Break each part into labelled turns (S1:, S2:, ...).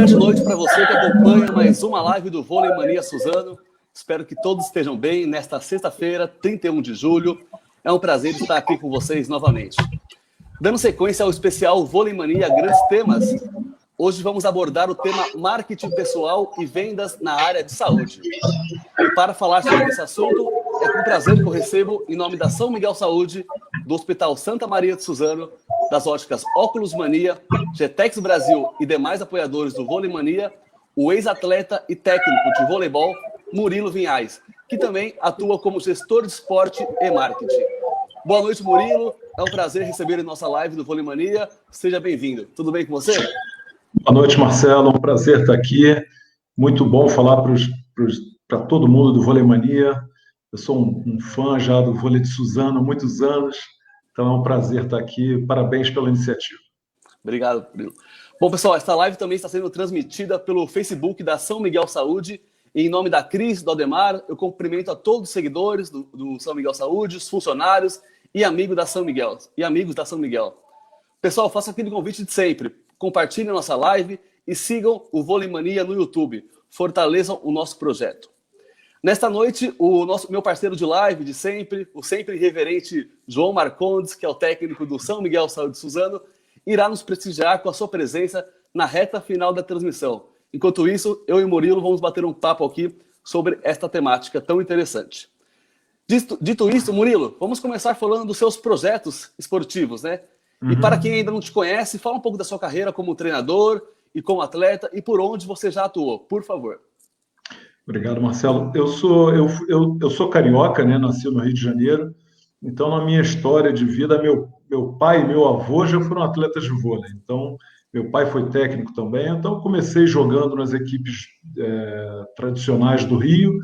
S1: grande noite para você que acompanha mais uma live do Vôlei Mania Suzano. Espero que todos estejam bem nesta sexta-feira, 31 de julho. É um prazer estar aqui com vocês novamente. Dando sequência ao especial Vôlei Mania Grandes Temas, hoje vamos abordar o tema marketing pessoal e vendas na área de saúde. E para falar sobre esse assunto, é com prazer que eu recebo, em nome da São Miguel Saúde, do Hospital Santa Maria de Suzano, das óticas Óculos Mania, Getex Brasil e demais apoiadores do Vôlei Mania, o ex-atleta e técnico de voleibol, Murilo Vinhais, que também atua como gestor de esporte e marketing. Boa noite, Murilo. É um prazer receber em nossa live do Vôlei Mania. Seja bem-vindo. Tudo bem com você?
S2: Boa noite, Marcelo. É um prazer estar aqui. Muito bom falar para todo mundo do Vôlei Mania. Eu sou um fã já do vôlei de Suzano há muitos anos. Então é um prazer estar aqui. Parabéns pela iniciativa.
S1: Obrigado, Murilo. Bom, pessoal, esta live também está sendo transmitida pelo Facebook da São Miguel Saúde. E em nome da Cris, do Aldemar, eu cumprimento a todos os seguidores do São Miguel Saúde, os funcionários e amigos da São Miguel. Pessoal, faço aquele convite de sempre. Compartilhem a nossa live e sigam o Vôlei Mania no YouTube. Fortaleçam o nosso projeto. Nesta noite, meu parceiro de live de sempre, o sempre irreverente João Marcondes, que é o técnico do São Miguel Saúde Suzano, irá nos prestigiar com a sua presença na reta final da transmissão. Enquanto isso, eu e o Murilo vamos bater um papo aqui sobre esta temática tão interessante. Dito isso, Murilo, vamos começar falando dos seus projetos esportivos, né? E para quem ainda não te conhece, fala um pouco da sua carreira como treinador e como atleta e por onde você já atuou, por favor.
S2: Obrigado, Marcelo. Eu sou carioca, né? Nasci no Rio de Janeiro. Então, na minha história de vida, meu pai e meu avô já foram atletas de vôlei. Então, meu pai foi técnico também. Então, comecei jogando nas equipes tradicionais do Rio,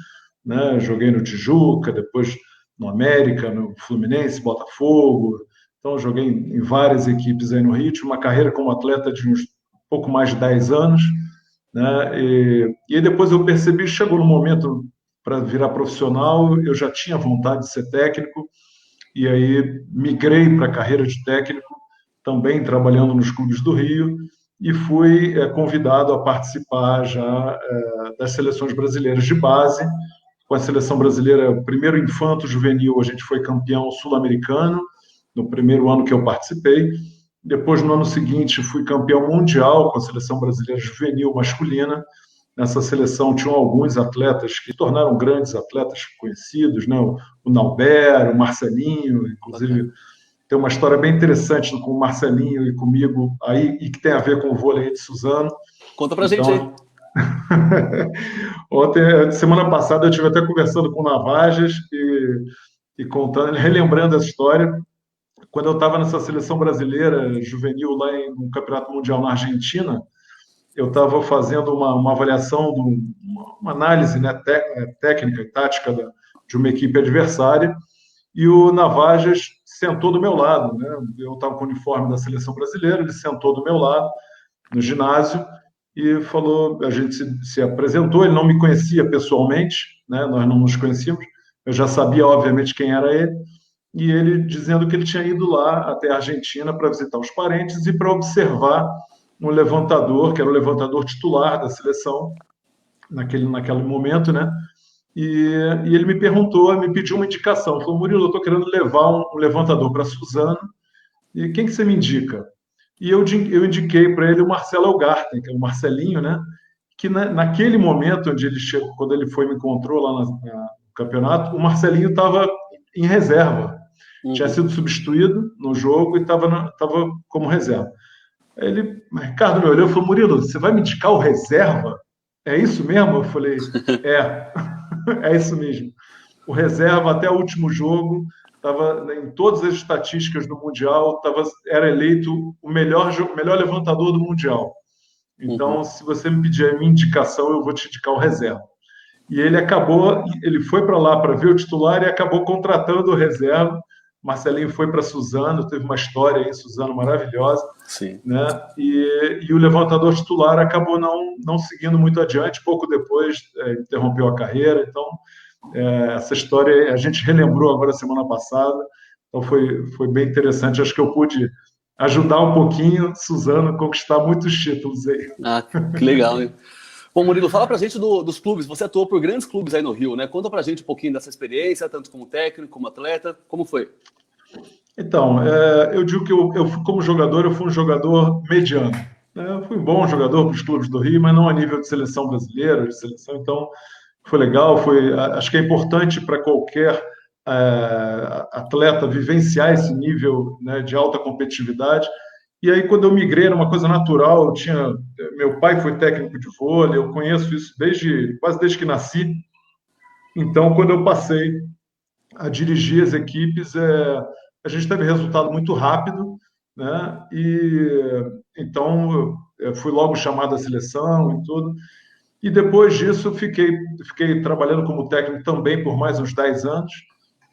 S2: né? Joguei no Tijuca, depois no América, no Fluminense, Botafogo. Então, joguei em várias equipes aí no Rio. Tive uma carreira como atleta de uns pouco mais de 10 anos. Né? E aí depois eu percebi, chegou no momento para virar profissional, eu já tinha vontade de ser técnico, e aí migrei para a carreira de técnico, também trabalhando nos clubes do Rio, e fui convidado a participar já das seleções brasileiras de base. Com a seleção brasileira, primeiro infanto juvenil, a gente foi campeão sul-americano, no primeiro ano que eu participei. Depois, no ano seguinte, fui campeão mundial com a seleção brasileira juvenil masculina. Nessa seleção tinham alguns atletas que se tornaram grandes atletas conhecidos, né? O Nauber, o Marcelinho, inclusive tem uma história bem interessante com o Marcelinho e comigo aí, e que tem a ver com o vôlei de Suzano.
S1: Conta pra gente aí.
S2: Ontem, semana passada, eu estive até conversando com o Navajas e contando, relembrando essa história. Quando eu estava nessa seleção brasileira juvenil lá no Campeonato Mundial na Argentina, eu estava fazendo uma avaliação, uma análise, né, técnica e tática de uma equipe adversária, e o Navajas sentou do meu lado, né? Eu estava com o uniforme da seleção brasileira, ele sentou do meu lado no ginásio e falou, a gente se apresentou, ele não me conhecia pessoalmente, né? Nós não nos conhecíamos, eu já sabia obviamente quem era ele, e ele dizendo que ele tinha ido lá até a Argentina para visitar os parentes e para observar um levantador, que era o levantador titular da seleção naquele momento, né? E ele me pediu uma indicação. Falou, Murilo, eu estou querendo levar um levantador para Suzano, e quem que você me indica? E eu indiquei para ele o Marcelo Elgarten, que é o Marcelinho, né? Que naquele momento onde ele chegou, quando ele me encontrou lá no campeonato, o Marcelinho estava em reserva. Tinha sido substituído no jogo e estava como reserva. Aí ele, Ricardo, me olhou e falou, Murilo, você vai me indicar o reserva? É isso mesmo? Eu falei, é isso mesmo. O reserva, até o último jogo, estava em todas as estatísticas do Mundial, era eleito o melhor levantador do Mundial. Então, se você me pedir a minha indicação, eu vou te indicar o reserva. E ele foi para lá para ver o titular e acabou contratando o reserva. Marcelinho foi para Suzano, teve uma história em Suzano maravilhosa.
S1: Sim.
S2: Né? E o levantador titular acabou não seguindo muito adiante, pouco depois interrompeu a carreira. Então, essa história a gente relembrou agora semana passada, então foi bem interessante. Acho que eu pude ajudar um pouquinho Suzano a conquistar muitos títulos aí.
S1: Ah, que legal, hein? Bom, Murilo, fala pra gente dos clubes. Você atuou por grandes clubes aí no Rio, né? Conta pra gente um pouquinho dessa experiência, tanto como técnico, como atleta. Como foi?
S2: Então, eu digo que como jogador, eu fui um jogador mediano. Né? Eu fui um bom jogador para os clubes do Rio, mas não a nível de seleção brasileira, de seleção. Então, foi legal. Acho que é importante para qualquer atleta vivenciar esse nível, né, de alta competitividade. E aí, quando eu migrei, era uma coisa natural. Meu pai foi técnico de vôlei, eu conheço isso quase desde que nasci. Então, quando eu passei a dirigir as equipes, a gente teve resultado muito rápido, né? E então eu fui logo chamado à seleção e tudo. E depois disso fiquei trabalhando como técnico também por mais uns 10 anos.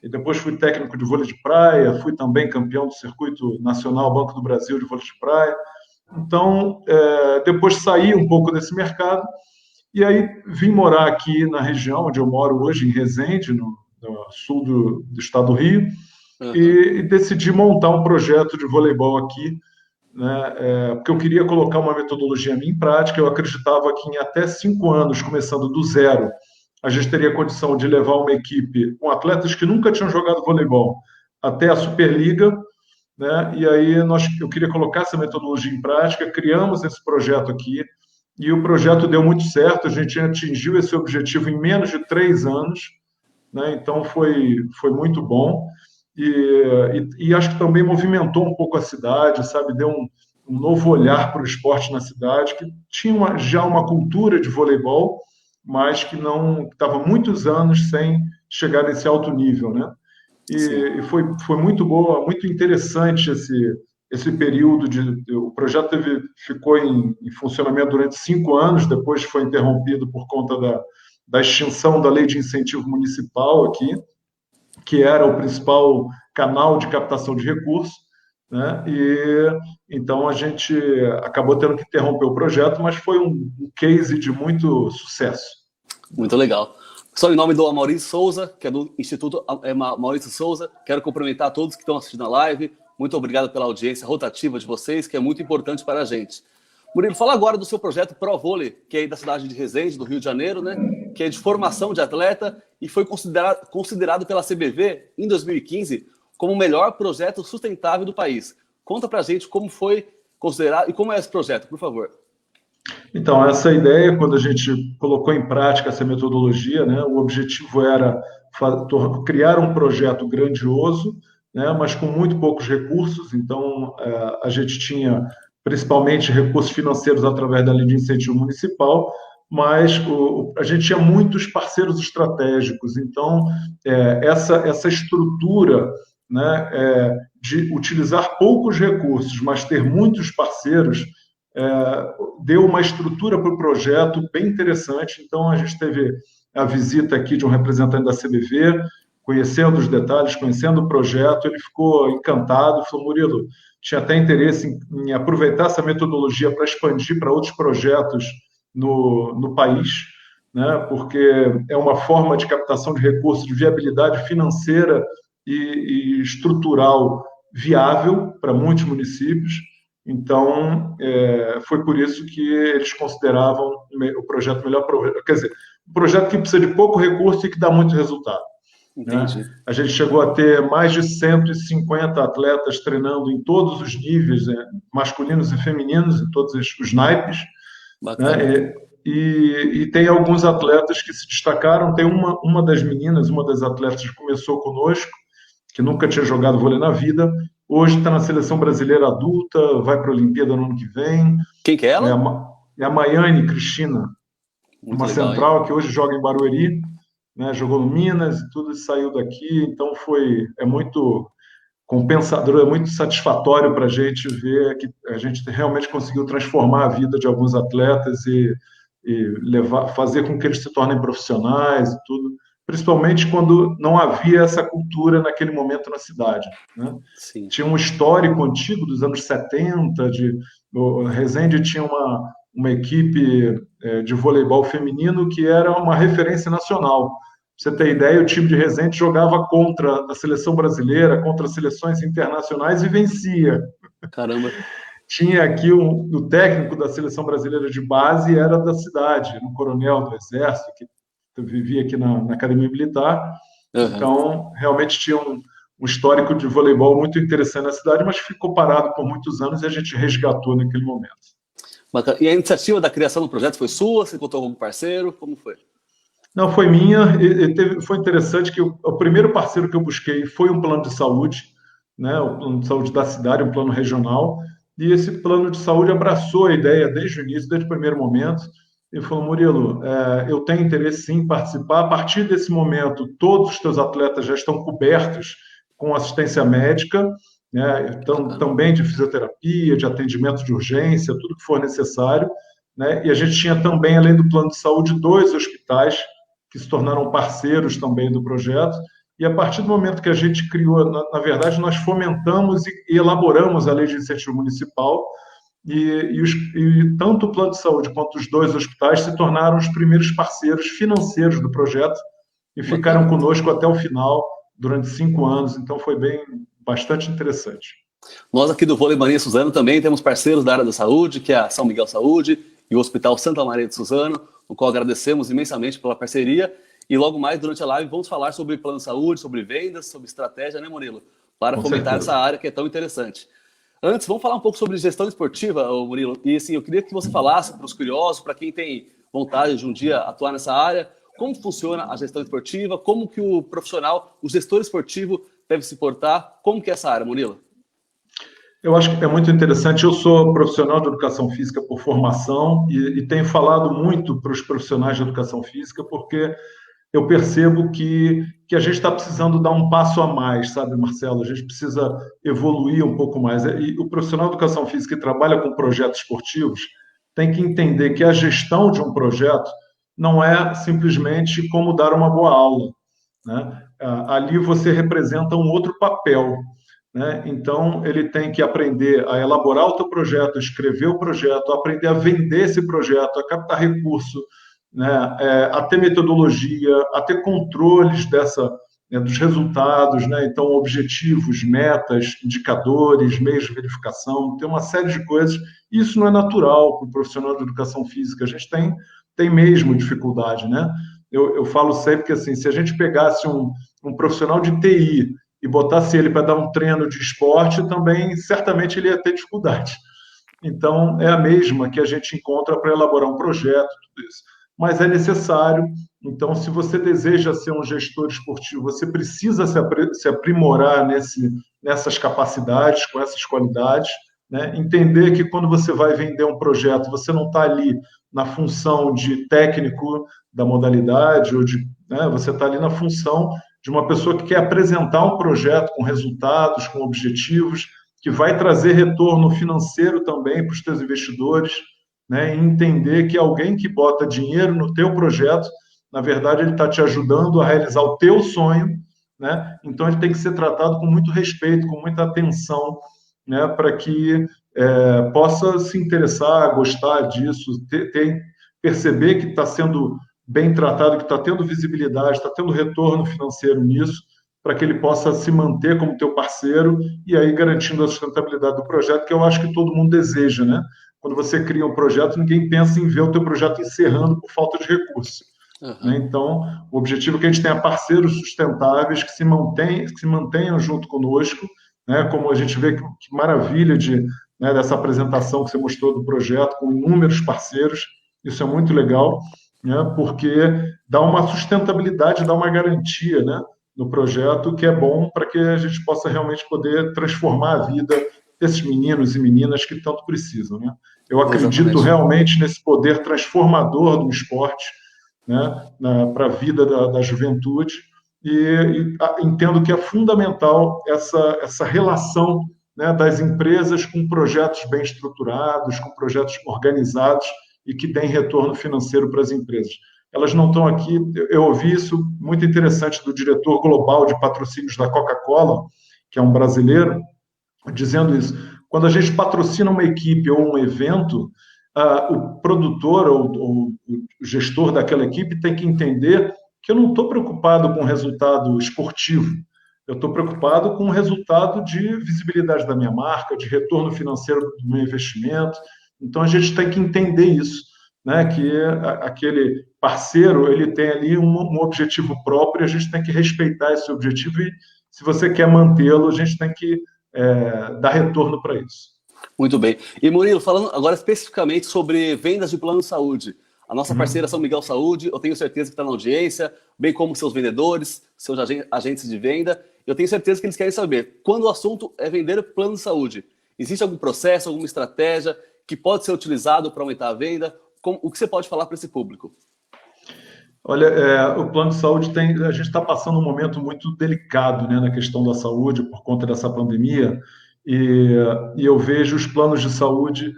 S2: E depois fui técnico de vôlei de praia, fui também campeão do circuito nacional Banco do Brasil de vôlei de praia. Então, depois saí um pouco desse mercado e aí vim morar aqui na região onde eu moro hoje, em Resende, no sul do estado do Rio,
S1: Uhum.
S2: e decidi montar um projeto de voleibol aqui, né, porque eu queria colocar uma metodologia minha em prática. Eu acreditava que em até 5 anos, começando do zero, a gente teria condição de levar uma equipe com atletas que nunca tinham jogado voleibol até a Superliga, né? E aí eu queria colocar essa metodologia em prática, criamos esse projeto aqui, e o projeto deu muito certo. A gente atingiu esse objetivo em menos de 3 anos, né? Então foi muito bom. E acho que também movimentou um pouco a cidade, sabe? Deu um novo olhar para o esporte na cidade, que tinha já uma cultura de voleibol, mas que não estava muitos anos sem chegar nesse alto nível, né?
S1: Sim.
S2: E foi muito boa, muito interessante esse período. O projeto ficou em funcionamento durante 5 anos, depois foi interrompido por conta da extinção da lei de incentivo municipal aqui, que era o principal canal de captação de recursos, né? E então a gente acabou tendo que interromper o projeto, mas foi um case de muito sucesso.
S1: Muito legal. Só em nome do Maurício Souza, que é do Instituto Maurício Souza, quero cumprimentar todos que estão assistindo a live. Muito obrigado pela audiência rotativa de vocês, que é muito importante para a gente. Murilo, fala agora do seu projeto Pro Vôlei, que é aí da cidade de Resende, do Rio de Janeiro, né? Que é de formação de atleta e foi considerado pela CBV, em 2015, como o melhor projeto sustentável do país. Conta pra gente como foi considerado e como é esse projeto, por favor.
S2: Então, essa ideia, quando a gente colocou em prática essa metodologia, né, o objetivo era criar um projeto grandioso, né, mas com muito poucos recursos. Então, a gente tinha principalmente recursos financeiros através da lei de incentivo municipal, mas a gente tinha muitos parceiros estratégicos. Então, essa estrutura, né, de utilizar poucos recursos, mas ter muitos parceiros, deu uma estrutura para o projeto bem interessante. Então, a gente teve a visita aqui de um representante da CBV, conhecendo os detalhes, conhecendo o projeto. Ele ficou encantado, falou: Murilo, tinha até interesse em aproveitar essa metodologia para expandir para outros projetos no país, né? Porque é uma forma de captação de recursos, de viabilidade financeira e estrutural viável para muitos municípios. Então, foi por isso que eles consideravam o projeto melhor projeto. Quer dizer, um projeto que precisa de pouco recurso e que dá muito resultado, né?
S1: Entendi.
S2: A gente chegou a ter mais de 150 atletas treinando em todos os níveis, né, masculinos e femininos, em todos os naipes,
S1: Bacana.
S2: né? E tem alguns atletas que se destacaram. Tem uma das meninas, uma das atletas que começou conosco, que nunca tinha jogado vôlei na vida, hoje está na seleção brasileira adulta, vai para a Olimpíada no ano que vem.
S1: Quem que é
S2: É
S1: ela?
S2: a Maiane Cristina,
S1: Muito
S2: uma
S1: legal, hein?
S2: central que hoje joga em Barueri, né? Jogou no Minas e tudo, e saiu daqui. Então é muito compensador, é muito satisfatório para a gente ver que a gente realmente conseguiu transformar a vida de alguns atletas e fazer com que eles se tornem profissionais e tudo, principalmente quando não havia essa cultura naquele momento na cidade, né?
S1: Sim.
S2: Tinha um histórico antigo dos anos 70, o Resende tinha uma equipe de voleibol feminino que era uma referência nacional. Pra você ter ideia, o time de Resende jogava contra a seleção brasileira, contra seleções internacionais e vencia.
S1: Caramba.
S2: Tinha aqui o técnico da seleção brasileira de base, era da cidade, um coronel do Exército, que vivia aqui na Academia Militar.
S1: Uhum.
S2: Então, realmente tinha um histórico de voleibol muito interessante na cidade, mas ficou parado por muitos anos e a gente resgatou naquele momento.
S1: Bacana. E a iniciativa da criação do projeto foi sua? Você contou como parceiro? Como foi?
S2: Não, foi minha. Foi interessante que o primeiro parceiro que eu busquei foi um plano de saúde, né, o plano de saúde da cidade, um plano regional, e esse plano de saúde abraçou a ideia desde o início, desde o primeiro momento, e falou: Murilo, eu tenho interesse sim em participar. A partir desse momento, todos os teus atletas já estão cobertos com assistência médica, né, também de fisioterapia, de atendimento de urgência, tudo que for necessário, né, e a gente tinha também, além do plano de saúde, 2 hospitais que se tornaram parceiros também do projeto. E a partir do momento que a gente criou, na verdade, nós fomentamos e elaboramos a lei de incentivo municipal, e tanto o plano de saúde quanto os 2 hospitais se tornaram os primeiros parceiros financeiros do projeto e ficaram
S1: Bacana.
S2: conosco até o final, durante 5 anos. Então, foi bastante interessante.
S1: Nós aqui do Vôlei Mania Suzano também temos parceiros da área da saúde, que é a São Miguel Saúde e o Hospital Santa Maria de Suzano, no qual agradecemos imensamente pela parceria. E logo mais, durante a live, vamos falar sobre plano de saúde, sobre vendas, sobre estratégia, né, Murilo? Para fomentar essa área que é tão interessante. Antes, vamos falar um pouco sobre gestão esportiva, Murilo. E assim, eu queria que você falasse para os curiosos, para quem tem vontade de um dia atuar nessa área, como funciona a gestão esportiva, como que o profissional, o gestor esportivo deve se portar, como que é essa área, Murilo?
S2: Eu acho que é muito interessante. Eu sou profissional de educação física por formação e tenho falado muito para os profissionais de educação física, porque eu percebo que a gente está precisando dar um passo a mais, sabe, Marcelo? A gente precisa evoluir um pouco mais. E o profissional de educação física que trabalha com projetos esportivos tem que entender que a gestão de um projeto não é simplesmente como dar uma boa aula, né? Ali você representa um outro papel, né? Então, ele tem que aprender a elaborar o teu projeto, escrever o projeto, aprender a vender esse projeto, a captar recurso, né? A ter metodologia, a ter controles dos resultados, né? Então, objetivos, metas, indicadores, meios de verificação, tem uma série de coisas. Isso não é natural para o profissional de educação física. A gente tem mesmo dificuldade, né? Eu falo sempre que, assim, se a gente pegasse um profissional de TI e botasse ele para dar um treino de esporte, também certamente ele ia ter dificuldade. Então, é a mesma que a gente encontra para elaborar um projeto, tudo isso. Mas é necessário. Então, se você deseja ser um gestor esportivo, você precisa se aprimorar nessas capacidades, com essas qualidades, né? Entender que quando você vai vender um projeto, você não está ali na função de técnico da modalidade, né? Você está ali na função de uma pessoa que quer apresentar um projeto com resultados, com objetivos, que vai trazer retorno financeiro também para os teus investidores, né? E entender que alguém que bota dinheiro no teu projeto, na verdade, ele está te ajudando a realizar o teu sonho, né? Então, ele tem que ser tratado com muito respeito, com muita atenção, né? Para que possa se interessar, gostar disso, perceber que está sendo bem tratado, que está tendo visibilidade, está tendo retorno financeiro nisso, para que ele possa se manter como teu parceiro e aí garantindo a sustentabilidade do projeto, que eu acho que todo mundo deseja, né? Quando você cria um projeto, ninguém pensa em ver o teu projeto encerrando por falta de recursos.
S1: Uhum.
S2: Né? Então, o objetivo é que a gente tenha parceiros sustentáveis que se mantenham junto conosco, né? Como a gente vê que maravilha dessa apresentação que você mostrou do projeto, com inúmeros parceiros, isso é muito legal, né? Porque dá uma sustentabilidade, dá uma garantia, né, no projeto, que é bom para que a gente possa realmente poder transformar a vida desses meninos e meninas que tanto precisam, né? Eu acredito realmente nesse poder transformador do esporte, né, para a vida da juventude, e entendo que é fundamental essa relação, né, das empresas com projetos bem estruturados, com projetos organizados e que deem retorno financeiro para as empresas. Elas não estão aqui. Eu ouvi isso muito interessante do diretor global de patrocínios da Coca-Cola, que é um brasileiro, dizendo isso. Quando a gente patrocina uma equipe ou um evento, o produtor ou o gestor daquela equipe tem que entender que eu não estou preocupado com o resultado esportivo. Eu estou preocupado com o resultado de visibilidade da minha marca, de retorno financeiro do meu investimento. Então, a gente tem que entender isso, né? Que aquele parceiro ele tem ali um objetivo próprio e a gente tem que respeitar esse objetivo e, se você quer mantê-lo, a gente tem que dar retorno para isso.
S1: Muito bem. E Murilo, falando agora especificamente sobre vendas de plano de saúde. A nossa parceira São Miguel Saúde, eu tenho certeza que está na audiência, bem como seus vendedores, seus agentes de venda. Eu tenho certeza que eles querem saber, quando o assunto é vender plano de saúde, existe algum processo, alguma estratégia que pode ser utilizado para aumentar a venda? O que você pode falar para esse público?
S2: Olha, o plano de saúde a gente está passando um momento muito delicado, né, na questão da saúde por conta dessa pandemia, e eu vejo os planos de saúde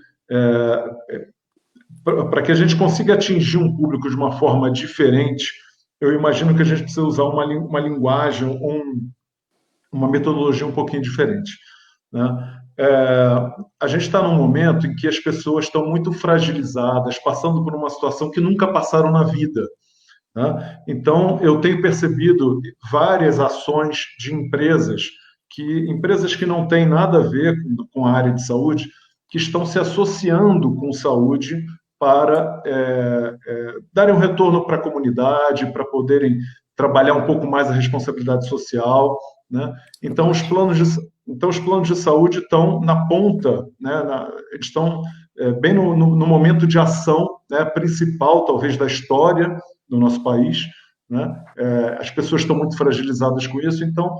S2: para que a gente consiga atingir um público de uma forma diferente. Eu imagino que a gente precisa usar uma linguagem, uma metodologia um pouquinho diferente, né? A gente está num momento em que as pessoas estão muito fragilizadas, passando por uma situação que nunca passaram na vida, né? Então, eu tenho percebido várias ações de empresas que não têm nada a ver com a área de saúde, que estão se associando com saúde para darem um retorno para a comunidade, para poderem trabalhar um pouco mais a responsabilidade social, né? Então, os planos de saúde estão na ponta, né? Eles estão bem no momento de ação, né, principal, talvez, da história do nosso país, né? As pessoas estão muito fragilizadas com isso, então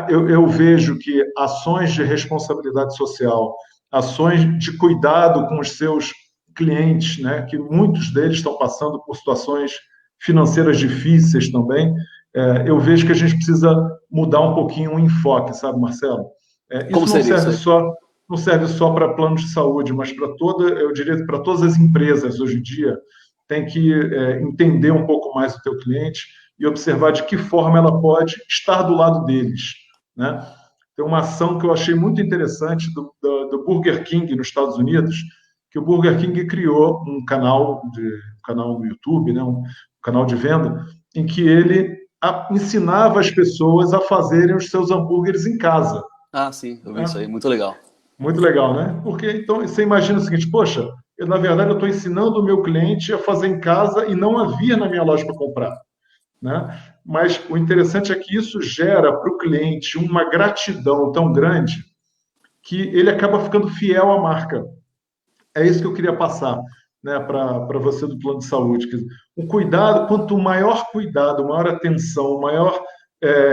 S2: eu vejo que ações de responsabilidade social, ações de cuidado com os seus clientes, né, que muitos deles estão passando por situações financeiras difíceis também, eu vejo que a gente precisa mudar um pouquinho o enfoque, sabe, Marcelo? Isso não serve só para planos de saúde, mas eu diria, para todas as empresas hoje em dia, tem que entender um pouco mais o teu cliente e observar de que forma ela pode estar do lado deles, né? Tem uma ação que eu achei muito interessante do Burger King nos Estados Unidos, que o Burger King criou um canal no YouTube, né, um canal de venda, em que ele ensinava as pessoas a fazerem os seus hambúrgueres em casa.
S1: Ah, sim, eu vi isso aí, muito legal.
S2: Muito legal, né? Porque então você imagina o seguinte: poxa, na verdade eu estou ensinando o meu cliente a fazer em casa e não a vir na minha loja para comprar, né? Mas o interessante é que isso gera para o cliente uma gratidão tão grande que ele acaba ficando fiel à marca. É isso que eu queria passar, né, para você do plano de saúde. O cuidado, quanto maior cuidado, maior atenção, maior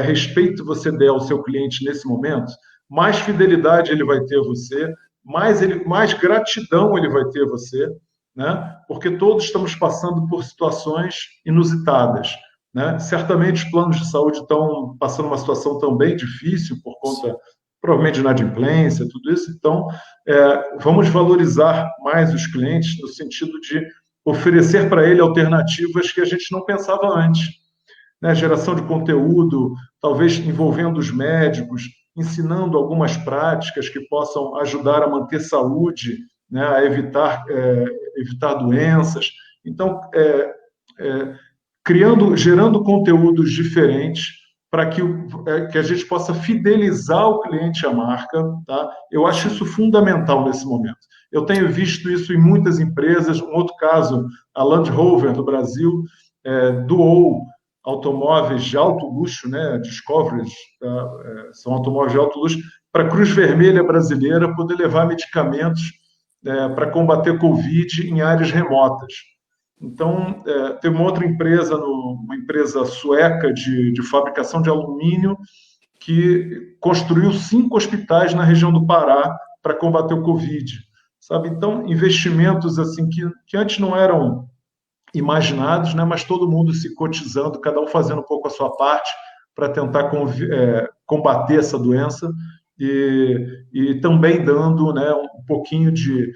S2: respeito você der ao seu cliente nesse momento, mais fidelidade ele vai ter a você, mais gratidão ele vai ter a você, né? Porque todos estamos passando por situações inusitadas, né? Certamente os planos de saúde estão passando uma situação também difícil por conta, provavelmente, de inadimplência, tudo isso. Então, vamos valorizar mais os clientes no sentido de oferecer para ele alternativas que a gente não pensava antes, né? Geração de conteúdo, talvez envolvendo os médicos, ensinando algumas práticas que possam ajudar a manter saúde, né? A evitar doenças. Então, gerando conteúdos diferentes para que a gente possa fidelizar o cliente à marca, tá? Eu acho isso fundamental nesse momento. Eu tenho visto isso em muitas empresas. Um outro caso, a Land Rover do Brasil doou automóveis de alto luxo, né? Discovery, são automóveis de alto luxo, para a Cruz Vermelha Brasileira poder levar medicamentos para combater Covid em áreas remotas. Então, tem uma outra empresa, uma empresa sueca de fabricação de alumínio, que construiu 5 hospitais na região do Pará para combater o Covid, sabe? Então, investimentos assim que antes não eram imaginados, né? Mas todo mundo se cotizando, cada um fazendo um pouco a sua parte para tentar combater essa doença e também dando, né, um pouquinho de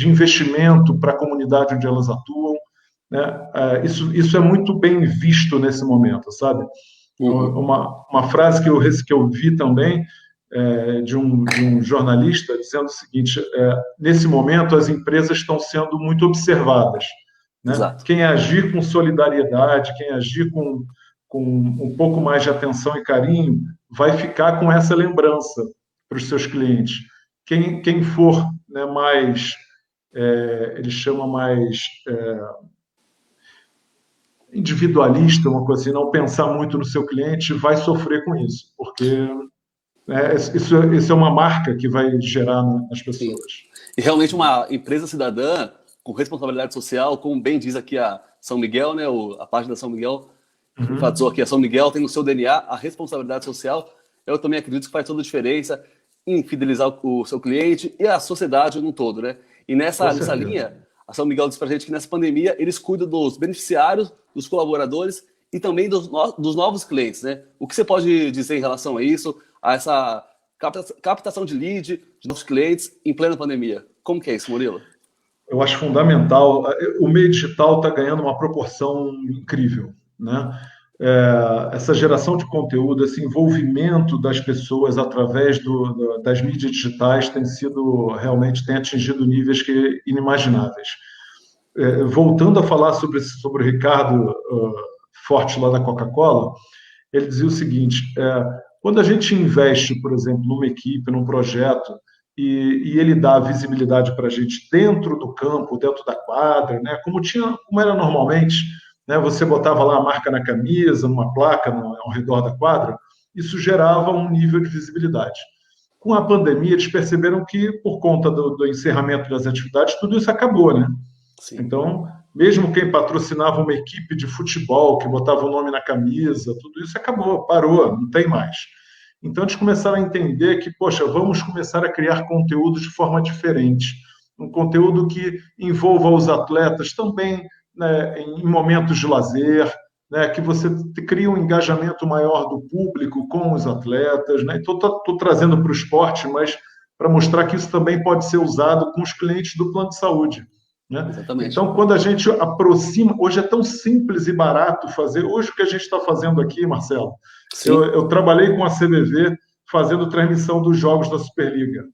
S2: investimento para a comunidade onde elas atuam, né? Isso é muito bem visto nesse momento, sabe? Uma frase que eu vi também de um jornalista dizendo o seguinte: nesse momento as empresas estão sendo muito observadas, né? Quem agir com solidariedade, quem agir com com um pouco mais de atenção e carinho, vai ficar com essa lembrança para os seus clientes. Quem for, né, mais, ele chama mais individualista, uma coisa assim, não pensar muito no seu cliente, vai sofrer com isso, porque isso é uma marca que vai gerar nas
S1: Sim.
S2: pessoas.
S1: E realmente uma empresa cidadã com responsabilidade social, como bem diz aqui a São Miguel, né, a página da São Miguel, enfatizou aqui, a São Miguel tem no seu DNA a responsabilidade social. Eu também acredito que faz toda a diferença em fidelizar o seu cliente e a sociedade no todo, né? E nessa linha, a São Miguel diz pra gente que nessa pandemia eles cuidam dos beneficiários, dos colaboradores e também dos novos clientes, né? O que você pode dizer em relação a isso, a essa captação de lead, de novos clientes em plena pandemia? Como que é isso, Murilo?
S2: Eu acho fundamental. O meio digital está ganhando uma proporção incrível, né? Essa geração de conteúdo, esse envolvimento das pessoas através das mídias digitais tem atingido níveis inimagináveis. Voltando a falar sobre o Ricardo Forte lá da Coca-Cola, ele dizia o seguinte: quando a gente investe, por exemplo, numa equipe, num projeto, e ele dá visibilidade para a gente dentro do campo, dentro da quadra, né, como era normalmente, né, você botava lá a marca na camisa, numa placa ao redor da quadra, isso gerava um nível de visibilidade. Com a pandemia, eles perceberam que, por conta do encerramento das atividades, tudo isso acabou, né?
S1: Sim.
S2: Então, mesmo quem patrocinava uma equipe de futebol, que botava o nome na camisa, tudo isso acabou, parou, não tem mais. Então, eles começaram a entender que, poxa, vamos começar a criar conteúdo de forma diferente. Um conteúdo que envolva os atletas também, né, em momentos de lazer, né, que você cria um engajamento maior do público com os atletas. Né? Então, estou trazendo para o esporte, mas para mostrar que isso também pode ser usado com os clientes do plano de saúde. Né?
S1: Exatamente.
S2: Então, quando a gente aproxima, hoje é tão simples e barato fazer, hoje o que a gente está fazendo aqui, Marcelo, eu trabalhei com a CBV fazendo transmissão dos jogos da Superliga.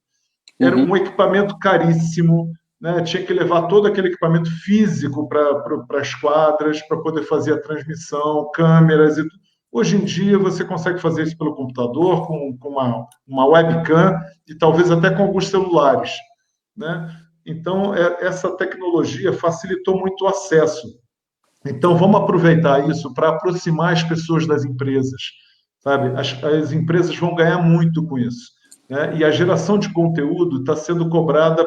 S2: Era um equipamento caríssimo, né? Tinha que levar todo aquele equipamento físico para as quadras, para poder fazer a transmissão, câmeras e tudo. Hoje em dia você consegue fazer isso pelo computador, com uma webcam e talvez até com alguns celulares, né? Então, essa tecnologia facilitou muito o acesso. Então, vamos aproveitar isso para aproximar as pessoas das empresas, sabe? As empresas vão ganhar muito com isso, né? E a geração de conteúdo está sendo cobrada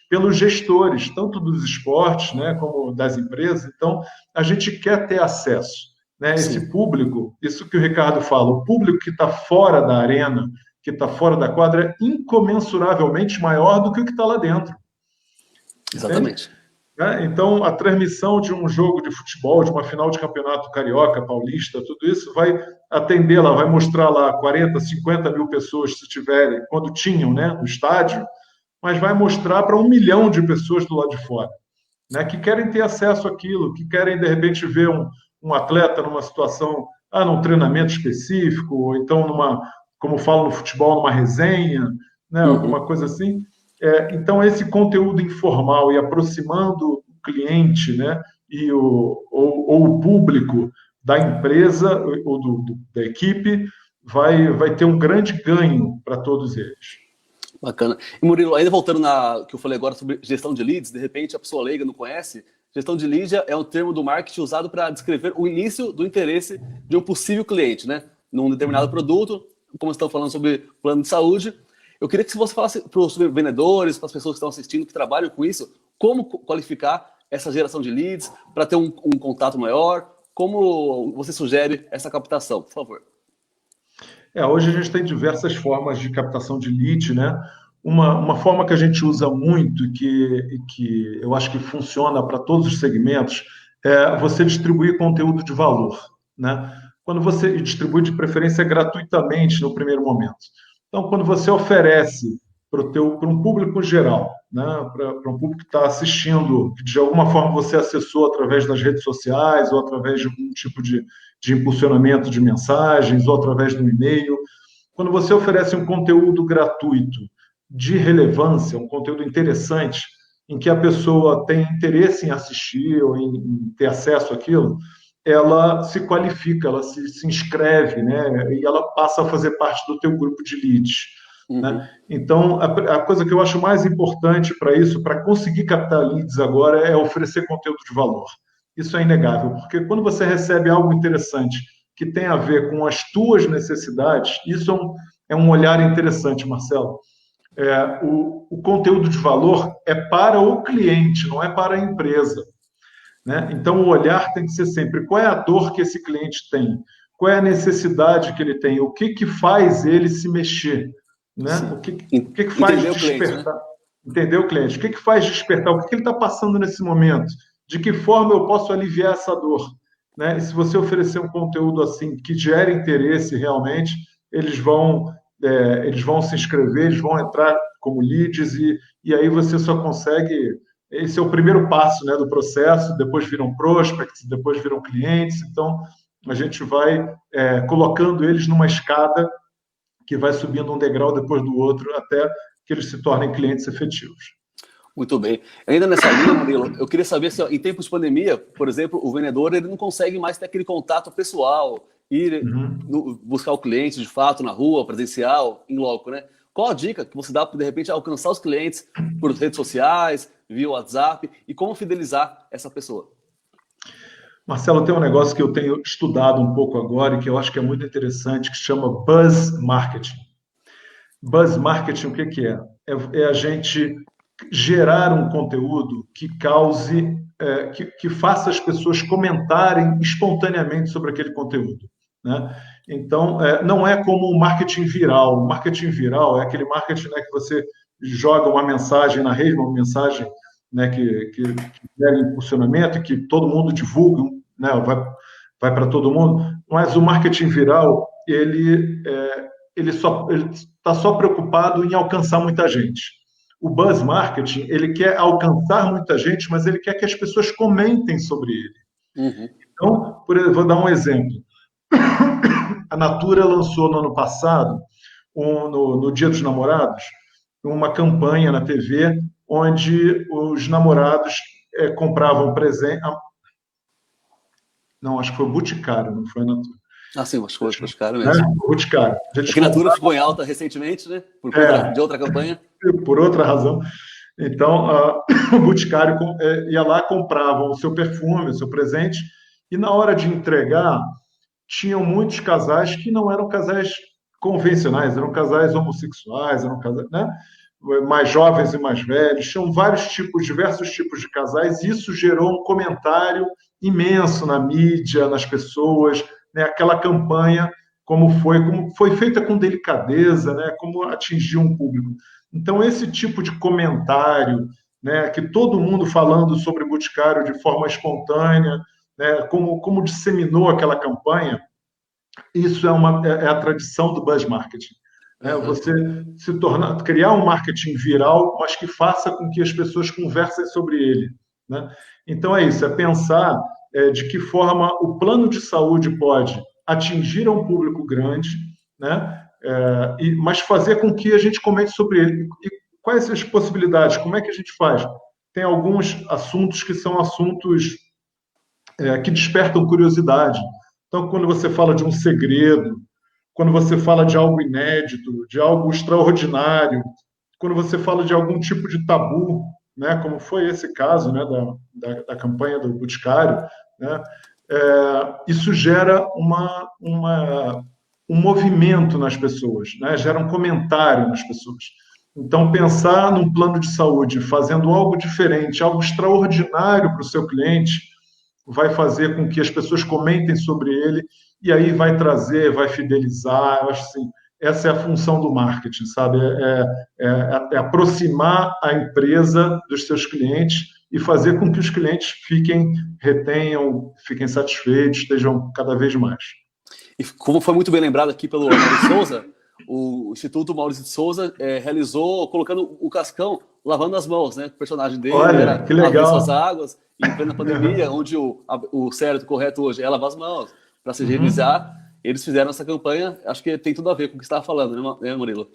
S2: pelos gestores, tanto dos esportes, né, como das empresas. Então, a gente quer ter acesso, né? Esse público, isso que o Ricardo fala, o público que está fora da arena, que está fora da quadra, é incomensuravelmente maior do que o que está lá dentro.
S1: Exatamente.
S2: Então, a transmissão de um jogo de futebol, de uma final de campeonato carioca, paulista, tudo isso vai atender lá, vai mostrar lá 40, 50 mil pessoas, se tiverem, quando tinham, né, no estádio, mas vai mostrar para 1 milhão de pessoas do lado de fora, né, que querem ter acesso àquilo, que querem, de repente, ver um atleta numa situação, num treinamento específico, ou então como falam no futebol, numa resenha, né, alguma coisa assim. Então, esse conteúdo informal e aproximando o cliente, né, ou o público da empresa ou da equipe vai ter um grande ganho para todos eles.
S1: Bacana. E, Murilo, ainda voltando que eu falei agora sobre gestão de leads, de repente a pessoa leiga não conhece, gestão de lead é um termo do marketing usado para descrever o início do interesse de um possível cliente, né, num determinado produto, como estão falando sobre plano de saúde. Eu queria que você falasse para os vendedores, para as pessoas que estão assistindo, que trabalham com isso, como qualificar essa geração de leads para ter um contato maior, como você sugere essa captação, por favor.
S2: Hoje a gente tem diversas formas de captação de lead, né? Uma forma que a gente usa muito e que eu acho que funciona para todos os segmentos é você distribuir conteúdo de valor, né? Quando você distribui de preferência gratuitamente no primeiro momento. Então, quando você oferece para um público geral, né, para um público que está assistindo, que de alguma forma você acessou através das redes sociais ou através de algum tipo de impulsionamento de mensagens ou através do e-mail, quando você oferece um conteúdo gratuito de relevância, um conteúdo interessante, em que a pessoa tem interesse em assistir ou em ter acesso àquilo, ela se qualifica, ela se inscreve, né? E ela passa a fazer parte do teu grupo de leads, né?
S1: Uhum.
S2: Então, a coisa que eu acho mais importante para isso, para conseguir captar leads agora, é oferecer conteúdo de valor. Isso é inegável, porque quando você recebe algo interessante que tem a ver com as tuas necessidades, isso é um olhar interessante, Marcelo. O conteúdo de valor é para o cliente, não é para a empresa, né? Então, o olhar tem que ser sempre qual é a dor que esse cliente tem, qual é a necessidade que ele tem, o que que faz ele se mexer, né?
S1: Sim.
S2: O que faz
S1: Entender o cliente, né?
S2: despertar, entender o cliente? O que que faz despertar? O que que ele está passando nesse momento? De que forma eu posso aliviar essa dor? Né? E se você oferecer um conteúdo assim que gere interesse realmente, eles vão eles vão se inscrever, eles vão entrar como leads e aí você só consegue. Esse é o primeiro passo, né, do processo. Depois viram prospects, depois viram clientes. Então a gente vai colocando eles numa escada que vai subindo um degrau depois do outro até que eles se tornem clientes efetivos.
S1: Muito bem. Ainda nessa linha, Murilo, eu queria saber se, ó, em tempos de pandemia, por exemplo, o vendedor ele não consegue mais ter aquele contato pessoal, ir
S2: Uhum.
S1: buscar o cliente de fato na rua, presencial, em loco, né? Qual a dica que você dá para, de repente, alcançar os clientes por redes sociais, via WhatsApp, e como fidelizar essa pessoa?
S2: Marcelo, tem um negócio que eu tenho estudado um pouco agora e que eu acho que é muito interessante, que se chama Buzz Marketing. Buzz marketing, o que que é? É a gente gerar um conteúdo que cause, que faça as pessoas comentarem espontaneamente sobre aquele conteúdo, né? Então, não é como o marketing viral. O marketing viral é aquele marketing, né, que você joga uma mensagem na rede, uma mensagem, né, que gera impulsionamento e que todo mundo divulga, né, vai para todo mundo. Mas o marketing viral, ele está só preocupado em alcançar muita gente. O buzz marketing, ele quer alcançar muita gente, mas ele quer que as pessoas comentem sobre ele.
S1: Uhum.
S2: Então, vou dar um exemplo. A Natura lançou no ano passado, no Dia dos Namorados, uma campanha na TV onde os namorados compravam presente. Não, acho que foi o Boticário, não foi a Natura.
S1: Ah, sim, mas foi caro
S2: Né?
S1: mesmo.
S2: O Boticário.
S1: É que a Natura ficou em alta recentemente, né? Por conta de outra campanha.
S2: Por outra razão. Então, o Boticário ia lá, comprava o seu perfume, o seu presente, e na hora de entregar, tinham muitos casais que não eram casais convencionais, eram casais homossexuais, eram casais, né? Mais jovens e mais velhos, tinham vários tipos, diversos tipos de casais, e isso gerou um comentário imenso na mídia, nas pessoas, né? Aquela campanha, como foi feita com delicadeza, né? Como atingiu um público. Então, esse tipo de comentário, né? Que todo mundo falando sobre Boticário de forma espontânea, né? Como disseminou aquela campanha, isso é a tradição do buzz marketing. Né?
S1: Uhum.
S2: Você criar um marketing viral, mas que faça com que as pessoas conversem sobre ele. Né? Então é isso, é pensar de que forma o plano de saúde pode atingir um público grande, né? Mas fazer com que a gente comente sobre ele. E quais as possibilidades? Como é que a gente faz? Tem alguns assuntos que são assuntos que despertam curiosidade. Então, quando você fala de um segredo, quando você fala de algo inédito, de algo extraordinário, quando você fala de algum tipo de tabu, né, como foi esse caso, né, da campanha do Boticário, né, isso gera um movimento nas pessoas, né, gera um comentário nas pessoas. Então, pensar num plano de saúde, fazendo algo diferente, algo extraordinário para o seu cliente, vai fazer com que as pessoas comentem sobre ele e aí vai trazer, vai fidelizar. Eu acho assim, essa é a função do marketing, sabe? É aproximar a empresa dos seus clientes e fazer com que os clientes retenham, fiquem satisfeitos, estejam cada vez mais.
S1: E como foi muito bem lembrado aqui pelo Maurício Souza, o Instituto Maurício de Souza realizou colocando o Cascão lavando as mãos, né? O personagem dele
S2: Olha, que
S1: era avesso
S2: legal.
S1: às águas, e em plena pandemia, onde o certo, correto hoje é lavar as mãos, para se higienizar, eles fizeram essa campanha, acho que tem tudo a ver com o que você estava falando, né, Murilo?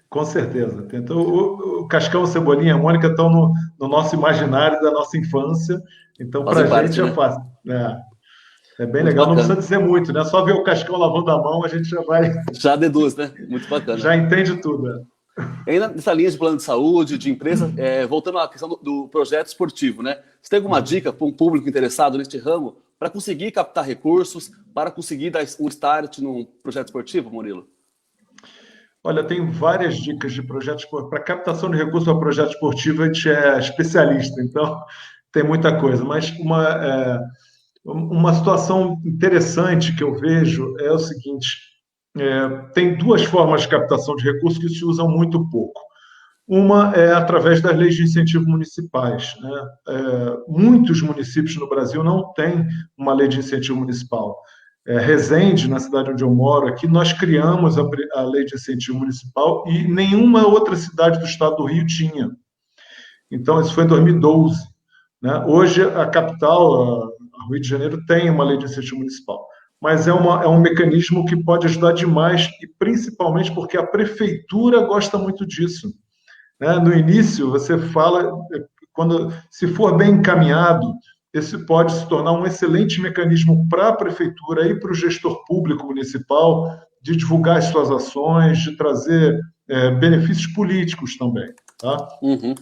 S2: Com certeza. Então, o Cascão, a Cebolinha e a Mônica estão no nosso imaginário da nossa infância, então para a
S1: Fazem
S2: gente
S1: parte,
S2: é
S1: né?
S2: fácil. Né? É bem
S1: Muito
S2: legal, não precisa
S1: bacana.
S2: dizer muito, né? Só ver o Cascão lavando a mão, a gente já vai,
S1: Já deduz, né? Muito bacana.
S2: já entende tudo. Né?
S1: E ainda nessa linha de plano de saúde, de empresa, voltando à questão do projeto esportivo, né? Você tem alguma dica para um público interessado neste ramo para conseguir captar recursos, para conseguir dar um start num projeto esportivo, Murilo?
S2: Olha, tem várias dicas de projetos para captação de recursos para projeto esportivo, a gente é especialista, então tem muita coisa. Mas uma situação interessante que eu vejo é o seguinte: tem duas formas de captação de recursos que se usam muito pouco. Uma é através das leis de incentivo municipais. Né? Muitos municípios no Brasil não têm uma lei de incentivo municipal. Resende, na cidade onde eu moro, aqui nós criamos a lei de incentivo municipal e nenhuma outra cidade do estado do Rio tinha. Então, isso foi em 2012. Né? Hoje, a capital, a Rio de Janeiro, tem uma lei de incentivo municipal. Mas é um mecanismo que pode ajudar demais, e principalmente porque a prefeitura gosta muito disso. Né? No início, você fala, se for bem encaminhado, esse pode se tornar um excelente mecanismo para a prefeitura e para o gestor público municipal de divulgar as suas ações, de trazer benefícios políticos também. Tá?
S1: Uhum.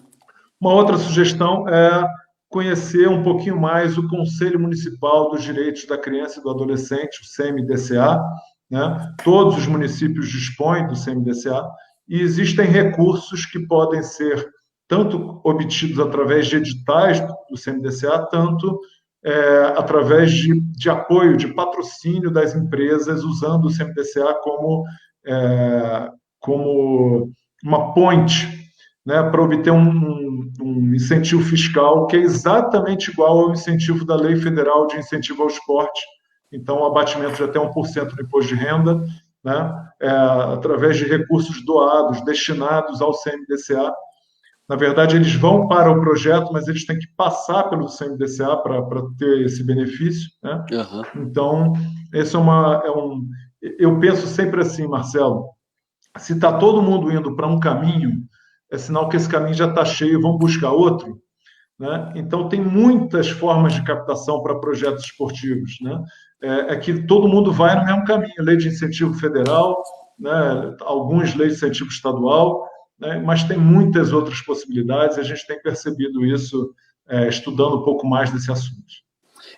S2: Uma outra sugestão é conhecer um pouquinho mais o Conselho Municipal dos Direitos da Criança e do Adolescente, o CMDCA. Né? Todos os municípios dispõem do CMDCA e existem recursos que podem ser tanto obtidos através de editais do CMDCA, tanto através de apoio, de patrocínio das empresas, usando o CMDCA como uma ponte, né, para obter um incentivo fiscal que é exatamente igual ao incentivo da Lei Federal de Incentivo ao Esporte. Então, o abatimento de até 1% do imposto de renda, né, através de recursos doados, destinados ao CMDCA. Na verdade, eles vão para o projeto, mas eles têm que passar pelo CMDCA para ter esse benefício. Né?
S1: Uhum.
S2: Então, esse eu penso sempre assim, Marcelo, se está todo mundo indo para um caminho, é sinal que esse caminho já está cheio, vamos buscar outro. Né? Então, tem muitas formas de captação para projetos esportivos. Né? É que todo mundo vai no mesmo caminho, lei de incentivo federal, né? Algumas leis de incentivo estadual, né? Mas tem muitas outras possibilidades, e a gente tem percebido isso estudando um pouco mais desse assunto.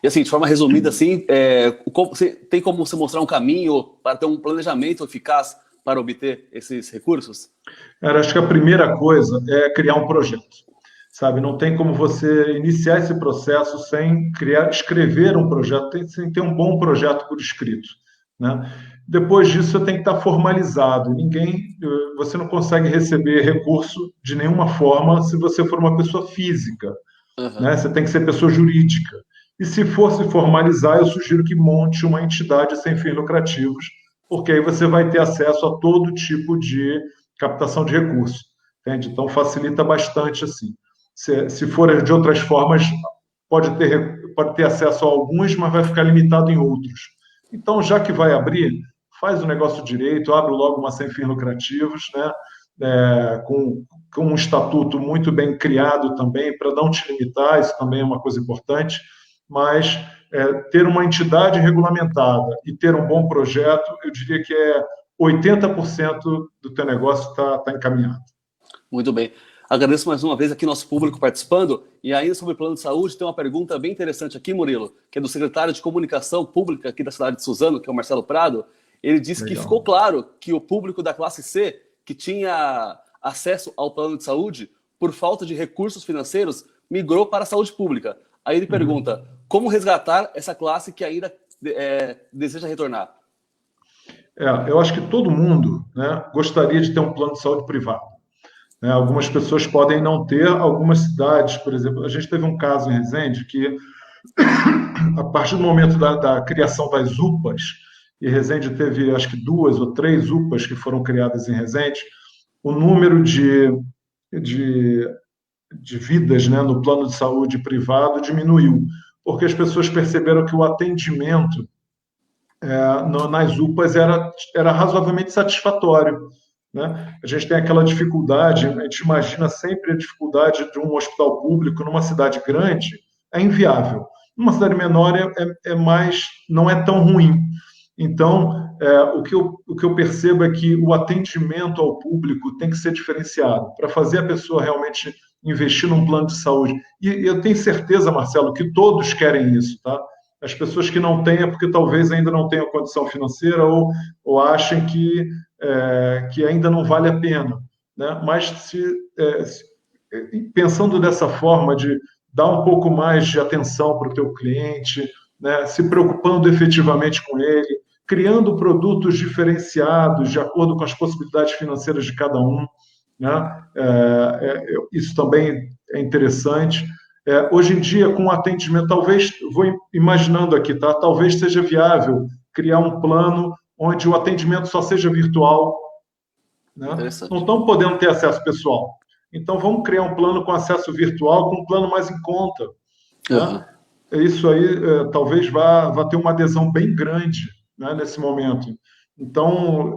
S1: E assim, de forma resumida, assim, tem como você mostrar um caminho para ter um planejamento eficaz para obter esses recursos?
S2: Acho que a primeira coisa é criar um projeto. Sabe, não tem como você iniciar esse processo sem escrever um projeto, sem ter um bom projeto por escrito. Né? Depois disso, você tem que estar formalizado. Você não consegue receber recurso de nenhuma forma se você for uma pessoa física.
S1: Uhum.
S2: Né? Você tem que ser pessoa jurídica. E se for se formalizar, eu sugiro que monte uma entidade sem fins lucrativos, porque aí você vai ter acesso a todo tipo de captação de recursos. Entende? Então, facilita bastante assim. Se for de outras formas, pode ter acesso a alguns, mas vai ficar limitado em outros. Então, já que vai abrir, faz o negócio direito, abre logo uma sem fins lucrativos, né? Com um estatuto muito bem criado também, para não te limitar, isso também é uma coisa importante, mas ter uma entidade regulamentada e ter um bom projeto, eu diria que 80% do teu negócio está encaminhado.
S1: Muito bem. Agradeço mais uma vez aqui nosso público participando. E ainda sobre o plano de saúde, tem uma pergunta bem interessante aqui, Murilo, que é do secretário de Comunicação Pública aqui da cidade de Suzano, que é o Marcelo Prado. Ele disse que ficou claro que o público da classe C, que tinha acesso ao plano de saúde, por falta de recursos financeiros, migrou para a saúde pública. Aí ele pergunta, como resgatar essa classe que ainda deseja retornar?
S2: Eu acho que todo mundo, né, gostaria de ter um plano de saúde privado. Algumas pessoas podem não ter, algumas cidades, por exemplo, a gente teve um caso em Resende que, a partir do momento da criação das UPAs, e Resende teve acho que 2 ou 3 UPAs que foram criadas em Resende, o número de vidas, né, no plano de saúde privado diminuiu, porque as pessoas perceberam que o atendimento nas UPAs era razoavelmente satisfatório. Né? A gente tem aquela dificuldade, a gente imagina sempre a dificuldade de um hospital público numa cidade grande, é inviável. numa cidade menor não é tão ruim. Então, o que eu percebo é que o atendimento ao público tem que ser diferenciado, para fazer a pessoa realmente investir num plano de saúde. E eu tenho certeza, Marcelo, que todos querem isso, tá? As pessoas que não têm é porque talvez ainda não tenham condição financeira ou achem que ainda não vale a pena, né? Mas pensando dessa forma de dar um pouco mais de atenção para o teu cliente, né? Se preocupando efetivamente com ele, criando produtos diferenciados de acordo com as possibilidades financeiras de cada um, né? Isso também é interessante. Hoje em dia, com atendimento, talvez, vou imaginando aqui, tá? Talvez seja viável criar um plano onde o atendimento só seja virtual, né? Não estão podendo ter acesso pessoal. Então, vamos criar um plano com acesso virtual, com um plano mais em conta. Tá? Isso aí talvez vá ter uma adesão bem grande, né, nesse momento. Então,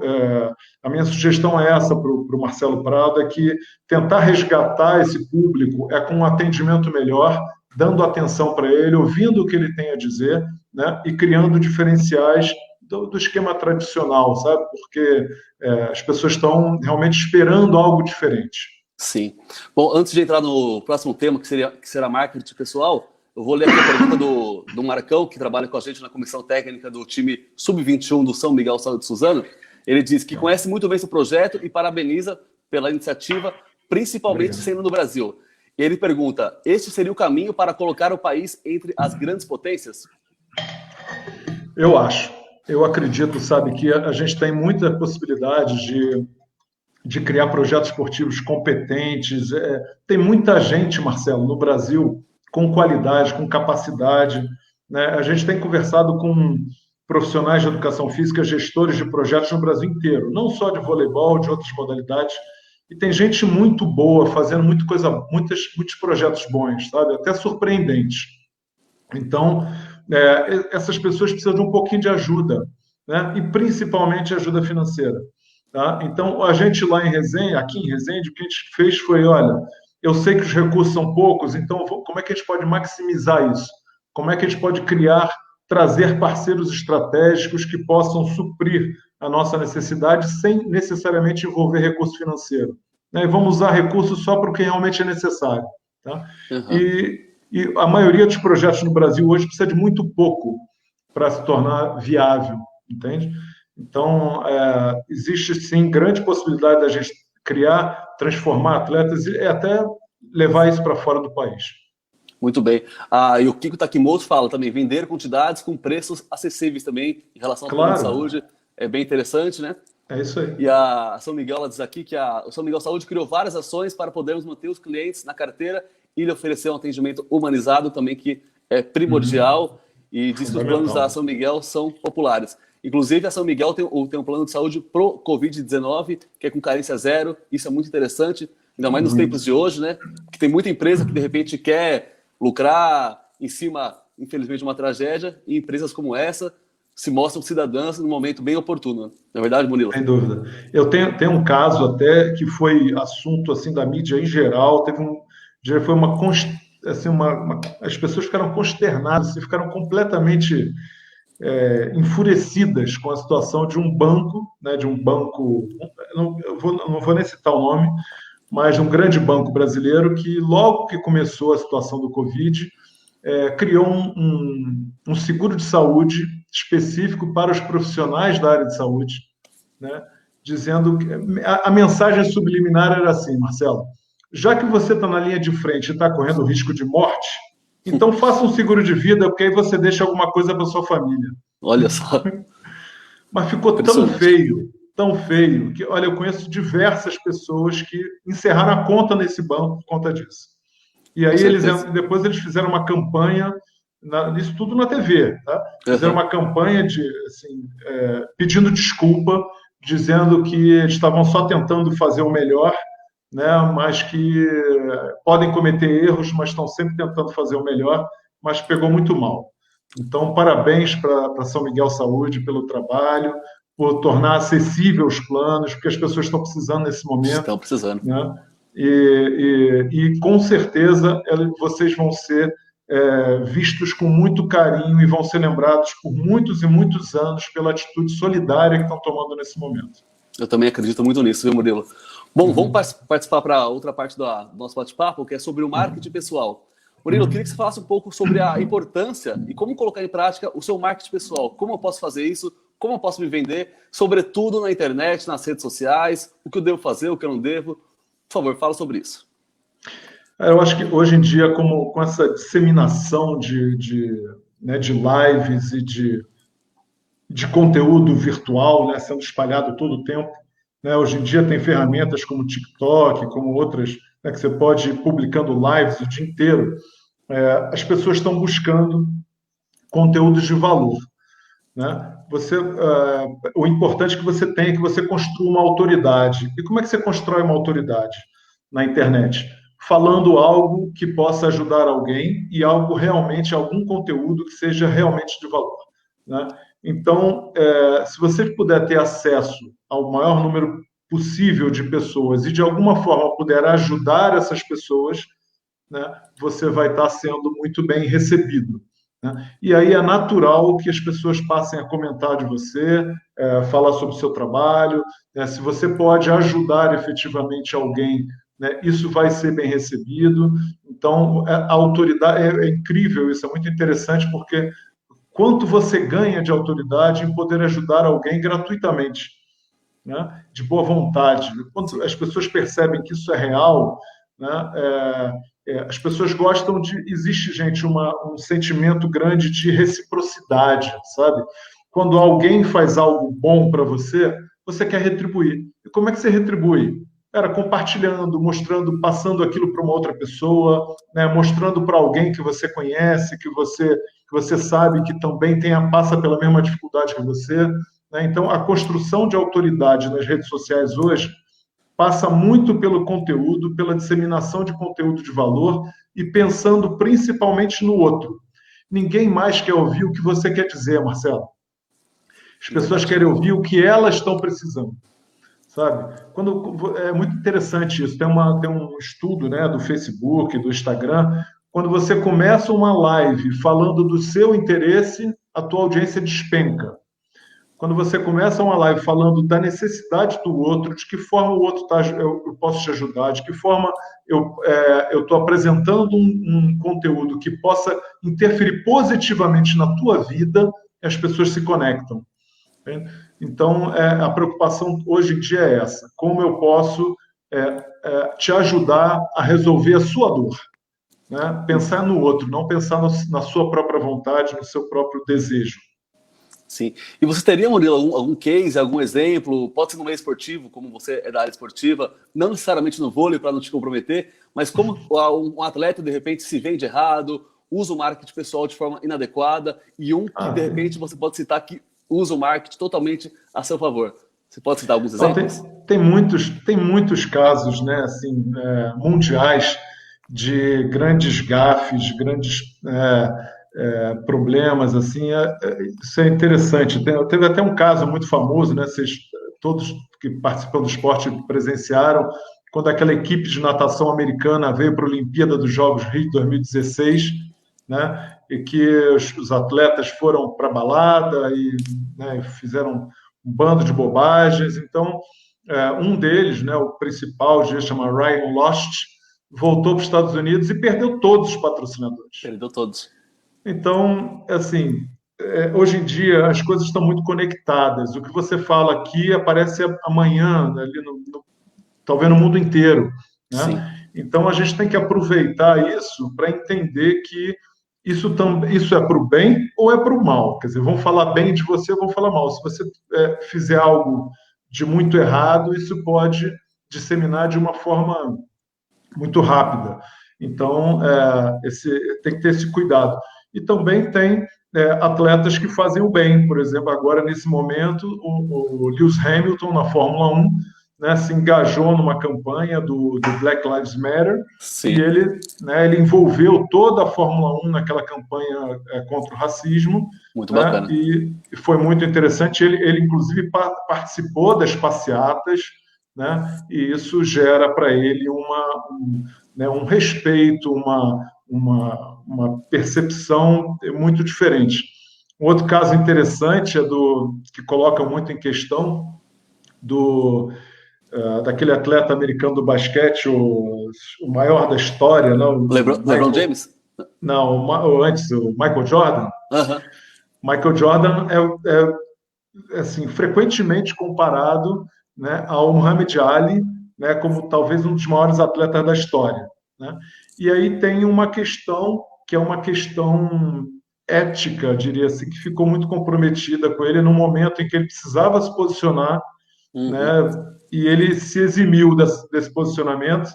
S2: a minha sugestão é essa para o Marcelo Prado, é que tentar resgatar esse público com um atendimento melhor, dando atenção para ele, ouvindo o que ele tem a dizer, né, e criando diferenciais do esquema tradicional, sabe? Porque as pessoas estão realmente esperando algo diferente.
S1: Sim. Bom, antes de entrar no próximo tema, que será marketing pessoal, eu vou ler aqui a pergunta do Marcão, que trabalha com a gente na comissão técnica do time Sub-21 do São Miguel Saúde Suzano. Ele diz que conhece muito bem esse projeto e parabeniza pela iniciativa, principalmente sendo no Brasil. E ele pergunta, este seria o caminho para colocar o país entre as grandes potências?
S2: Eu acho. Eu acredito, sabe, que a gente tem muita possibilidade de criar projetos esportivos competentes. Tem muita gente, Marcelo, no Brasil, com qualidade, com capacidade, né? A gente tem conversado com profissionais de educação física, gestores de projetos no Brasil inteiro, não só de voleibol, de outras modalidades, e tem gente muito boa, fazendo muitos projetos bons, sabe? Até surpreendentes. Então, essas pessoas precisam de um pouquinho de ajuda, né? E principalmente ajuda financeira. Tá? Então, a gente lá em Resende, aqui em Resende, o que a gente fez foi, olha, eu sei que os recursos são poucos, então como é que a gente pode maximizar isso? Como é que a gente pode trazer parceiros estratégicos que possam suprir a nossa necessidade sem necessariamente envolver recurso financeiro? Né? E vamos usar recursos só para o que realmente é necessário. Tá? E a maioria dos projetos no Brasil hoje precisa de muito pouco para se tornar viável, entende? Então, existe, sim, grande possibilidade da gente criar, transformar atletas e até levar isso para fora do país.
S1: Muito bem. E o Kiko Takimoto fala também, vender quantidades com preços acessíveis também em relação ao plano de saúde. É bem interessante, né?
S2: É isso aí.
S1: E a São Miguel, ela diz aqui que o São Miguel Saúde criou várias ações para podermos manter os clientes na carteira e lhe oferecer um atendimento humanizado também, que é primordial, e diz que os planos da São Miguel são populares. Inclusive, a São Miguel tem um plano de saúde pro Covid-19, que é com carência zero. Isso é muito interessante, ainda mais nos tempos de hoje, né? Que tem muita empresa que, de repente, quer lucrar em cima, infelizmente, de uma tragédia, e empresas como essa se mostram cidadãs num momento bem oportuno. Não é verdade, Murilo?
S2: Sem dúvida. Eu tenho um caso até que foi assunto assim da mídia em geral, foi as pessoas ficaram consternadas, ficaram completamente enfurecidas com a situação de um banco, né, não vou nem citar o nome, mas de um grande banco brasileiro que, logo que começou a situação do Covid, criou um seguro de saúde específico para os profissionais da área de saúde, né, dizendo que a mensagem subliminar era assim, Marcelo, já que você está na linha de frente e está correndo risco de morte, então faça um seguro de vida, porque aí você deixa alguma coisa para sua família.
S1: Olha só.
S2: Mas ficou tão feio, que, olha, eu conheço diversas pessoas que encerraram a conta nesse banco por conta disso. E aí depois eles fizeram uma campanha, isso tudo na TV, tá? Fizeram uma campanha pedindo desculpa, dizendo que eles estavam só tentando fazer o melhor, né, mas que podem cometer erros, mas estão sempre tentando fazer o melhor, mas pegou muito mal. Então, parabéns para São Miguel Saúde pelo trabalho, por tornar acessível os planos, porque as pessoas estão precisando nesse momento.
S1: Estão precisando.
S2: Né? E com certeza vocês vão ser vistos com muito carinho e vão ser lembrados por muitos e muitos anos pela atitude solidária que estão tomando nesse momento.
S1: Eu também acredito muito nisso, viu, Murilo? Bom, vamos participar para outra parte do nosso bate-papo, que é sobre o marketing pessoal. Murilo, eu queria que você falasse um pouco sobre a importância e como colocar em prática o seu marketing pessoal. Como eu posso fazer isso? Como eu posso me vender? Sobretudo na internet, nas redes sociais. O que eu devo fazer, o que eu não devo? Por favor, fala sobre isso.
S2: Eu acho que hoje em dia, com essa disseminação de lives e de conteúdo virtual, né, sendo espalhado todo o tempo, né, hoje em dia tem ferramentas como o TikTok, como outras, né, que você pode ir publicando lives o dia inteiro. As pessoas estão buscando conteúdos de valor. Né? O importante que você tem é que você construa uma autoridade. E como é que você constrói uma autoridade na internet? Falando algo que possa ajudar alguém e algum conteúdo que seja realmente de valor. Né? Então, se você puder ter acesso ao maior número possível de pessoas e de alguma forma puder ajudar essas pessoas, né, você vai estar sendo muito bem recebido. Né? E aí é natural que as pessoas passem a comentar de você, falar sobre o seu trabalho, né? Se você pode ajudar efetivamente alguém, né, isso vai ser bem recebido. Então, a autoridade é incrível, isso é muito interessante, porque quanto você ganha de autoridade em poder ajudar alguém gratuitamente, né, de boa vontade. Quando as pessoas percebem que isso é real, né, as pessoas gostam de... Existe, gente, um sentimento grande de reciprocidade, sabe? Quando alguém faz algo bom para você, você quer retribuir. E como é que você retribui? Compartilhando, mostrando, passando aquilo para uma outra pessoa, né, mostrando para alguém que você conhece, que você sabe que também passa pela mesma dificuldade que você. Né? Então, a construção de autoridade nas redes sociais hoje passa muito pelo conteúdo, pela disseminação de conteúdo de valor e pensando principalmente no outro. Ninguém mais quer ouvir o que você quer dizer, Marcelo. As pessoas querem ouvir o que elas estão precisando, sabe? É muito interessante isso. Tem um estudo, né, do Facebook, do Instagram. Quando você começa uma live falando do seu interesse, a tua audiência despenca. Quando você começa uma live falando da necessidade do outro, de que forma o outro eu posso te ajudar, de que forma eu estou apresentando um conteúdo que possa interferir positivamente na tua vida, as pessoas se conectam. Então, a preocupação hoje em dia é essa. Como eu posso te ajudar a resolver a sua dor? Né? Pensar no outro, não pensar na sua própria vontade, no seu próprio desejo.
S1: Sim. E você teria, Murilo, algum case, algum exemplo? Pode ser no meio esportivo, como você é da área esportiva, não necessariamente no vôlei para não te comprometer, mas como um atleta, de repente, se vende errado, usa o marketing pessoal de forma inadequada, e que, de repente, você pode citar que usa o marketing totalmente a seu favor. Você pode citar alguns exemplos?
S2: Tem muitos casos, né, assim, mundiais de grandes gafes, grandes problemas, assim, isso é interessante. Teve até um caso muito famoso, né, todos que participam do esporte presenciaram, quando aquela equipe de natação americana veio para a Olimpíada dos Jogos Rio 2016, né, e que os atletas foram para a balada e, né, fizeram um bando de bobagens. Então, um deles, né, o principal, se chama Ryan Lochte, voltou para os Estados Unidos e perdeu todos os patrocinadores.
S1: Perdeu todos.
S2: Então, assim, hoje em dia as coisas estão muito conectadas. O que você fala aqui aparece amanhã, ali talvez no mundo inteiro. Né? Então, a gente tem que aproveitar isso para entender que isso é para o bem ou é para o mal. Quer dizer, vão falar bem de você, vão falar mal. Se você fizer algo de muito errado, isso pode disseminar de uma forma muito rápida. Então, tem que ter esse cuidado. E também tem atletas que fazem o bem. Por exemplo, agora, nesse momento, o Lewis Hamilton, na Fórmula 1, né, se engajou numa campanha do Black Lives Matter. Sim. E ele envolveu toda a Fórmula 1 naquela campanha contra o racismo.
S1: Muito bacana.
S2: E foi muito interessante. Ele inclusive, participou das passeatas, né, e isso gera para ele um respeito, uma percepção muito diferente. Um outro caso interessante que coloca muito em questão daquele atleta americano do basquete, o maior da história, não,
S1: LeBron James?
S2: Não, antes, o Michael Jordan.
S1: Uhum.
S2: Michael Jordan assim, frequentemente comparado, né, ao Muhammad Ali, né, como talvez um dos maiores atletas da história, né? E aí tem uma questão que é uma questão ética, diria assim, que ficou muito comprometida com ele no momento em que ele precisava se posicionar, né, e ele se eximiu desse posicionamento,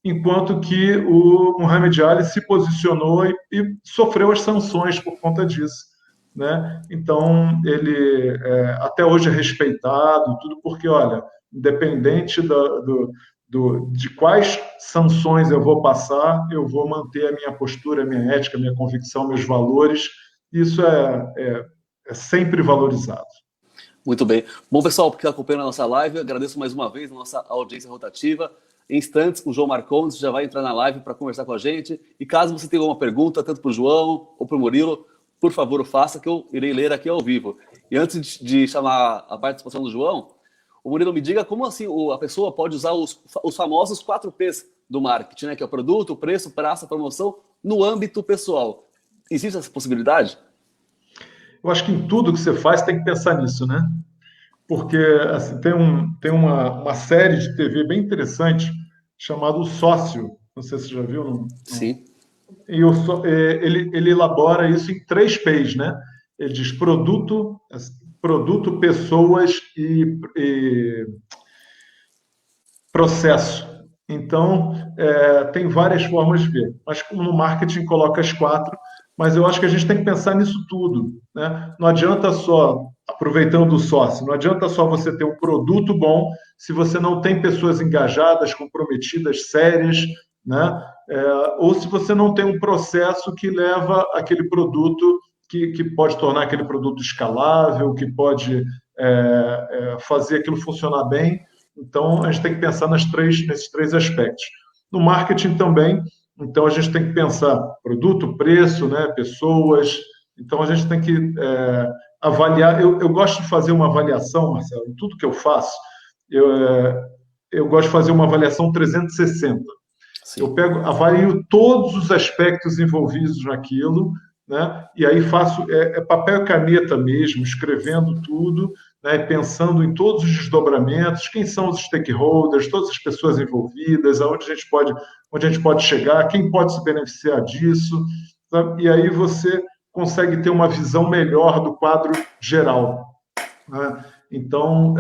S2: enquanto que o Muhammad Ali se posicionou e sofreu as sanções por conta disso, né? Então, ele até hoje é respeitado, tudo porque, olha, independente de quais sanções eu vou passar, eu vou manter a minha postura, a minha ética, a minha convicção, meus valores. Isso é sempre valorizado.
S1: Muito bem. Bom, pessoal, porque está acompanhando a nossa live, eu agradeço mais uma vez a nossa audiência rotativa. Em instantes, o João Marcondes já vai entrar na live para conversar com a gente. E caso você tenha alguma pergunta, tanto para o João ou para o Murilo, por favor, o faça, que eu irei ler aqui ao vivo. E antes de chamar a participação do João, o Murilo, me diga como assim a pessoa pode usar os famosos 4 P's do marketing, né? Que é o produto, preço, praça, promoção, no âmbito pessoal. Existe essa possibilidade?
S2: Eu acho que em tudo que você faz tem que pensar nisso, né? Porque assim, tem uma série de TV bem interessante chamada O Sócio. Não sei se você já viu. Não?
S1: Sim.
S2: E ele elabora isso em 3 P's, né? Ele diz produto, pessoas e processo. Então, tem várias formas de ver. Mas como no marketing coloca as 4, mas eu acho que a gente tem que pensar nisso tudo, né? Não adianta só, aproveitando do sócio, não adianta só você ter um produto bom se você não tem pessoas engajadas, comprometidas, sérias, né? Ou se você não tem um processo que leva aquele produto, que pode tornar aquele produto escalável, que pode fazer aquilo funcionar bem. Então, a gente tem que pensar nesses 3 aspectos. No marketing também, então a gente tem que pensar produto, preço, né, pessoas. Então, a gente tem que avaliar. Eu gosto de fazer uma avaliação, Marcelo, em tudo que eu faço. Eu gosto de fazer uma avaliação 360. Sim. Eu avalio todos os aspectos envolvidos naquilo, né? E aí faço papel e caneta mesmo, escrevendo tudo, né? Pensando em todos os desdobramentos, quem são os stakeholders, todas as pessoas envolvidas, onde a gente pode chegar, quem pode se beneficiar disso, sabe? E aí você consegue ter uma visão melhor do quadro geral, né? Então,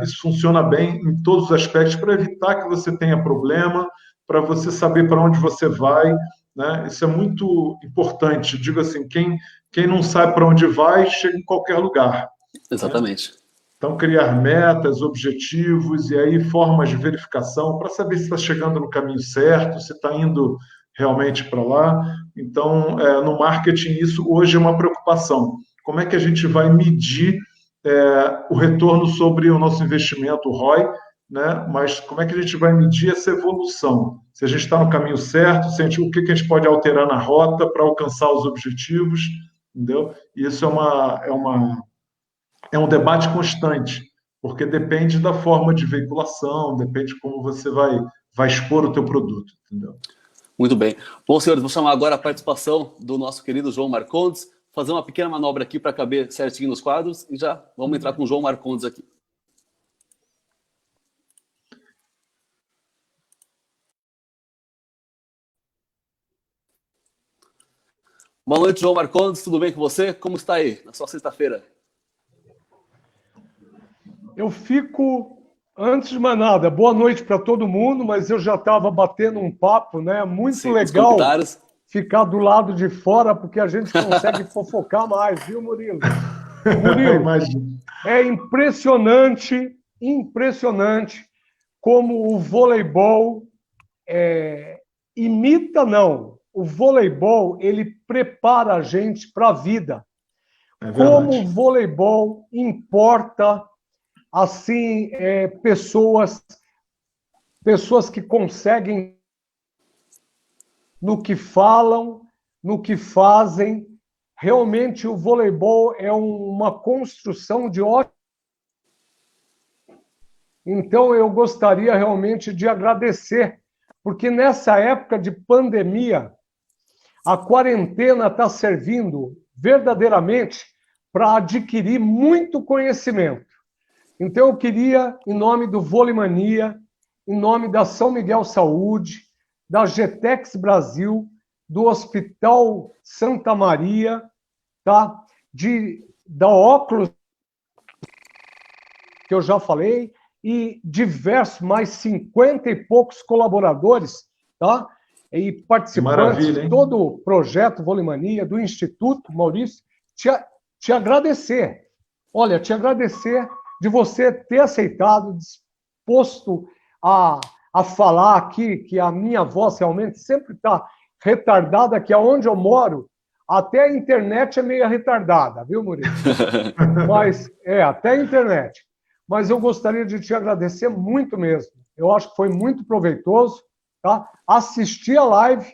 S2: isso funciona bem em todos os aspectos para evitar que você tenha problema, para você saber para onde você vai, né? Isso é muito importante. Digo assim, quem não sabe para onde vai, chega em qualquer lugar.
S1: Exatamente.
S2: Né? Então, criar metas, objetivos e aí formas de verificação para saber se está chegando no caminho certo, se está indo realmente para lá. Então, no marketing, isso hoje é uma preocupação. Como é que a gente vai medir o retorno sobre o nosso investimento, o ROI, né? Mas como é que a gente vai medir essa evolução? Se a gente está no caminho certo, o que a gente pode alterar na rota para alcançar os objetivos, entendeu? E isso é um debate constante, porque depende da forma de veiculação, depende de como você vai expor o teu produto, entendeu?
S1: Muito bem. Bom, senhores, vou chamar agora a participação do nosso querido João Marcondes, fazer uma pequena manobra aqui para caber certinho nos quadros e já vamos entrar com o João Marcondes aqui. Boa noite, João Marcondes, tudo bem com você? Como está aí, na sua sexta-feira?
S3: Eu fico, antes de mais nada, boa noite para todo mundo, mas eu já estava batendo um papo, né? Muito
S1: Sim,
S3: legal ficar do lado de fora, porque a gente consegue fofocar mais, viu, Murilo? Murilo, é impressionante como o voleibol imita, não. O voleibol, ele prepara a gente para a vida. Como o voleibol importa, assim, pessoas que conseguem no que falam, no que fazem. Realmente, o voleibol é uma construção de ótimo. Então, eu gostaria realmente de agradecer, porque nessa época de pandemia, a quarentena está servindo verdadeiramente para adquirir muito conhecimento. Então, eu queria, em nome do Vôlei Mania, em nome da São Miguel Saúde, da GTEX Brasil, do Hospital Santa Maria, tá? Da Óculos, que eu já falei, e diversos, mais 50 e poucos colaboradores, tá? E participantes de todo o projeto Vôlei Mania, do Instituto, Maurício, te agradecer. Olha, te agradecer de você ter aceitado, disposto a falar aqui, que a minha voz realmente sempre está retardada, que aonde eu moro, até a internet é meio retardada, viu, Murilo? Mas, até a internet. Mas eu gostaria de te agradecer muito mesmo. Eu acho que foi muito proveitoso, tá? Assistir a live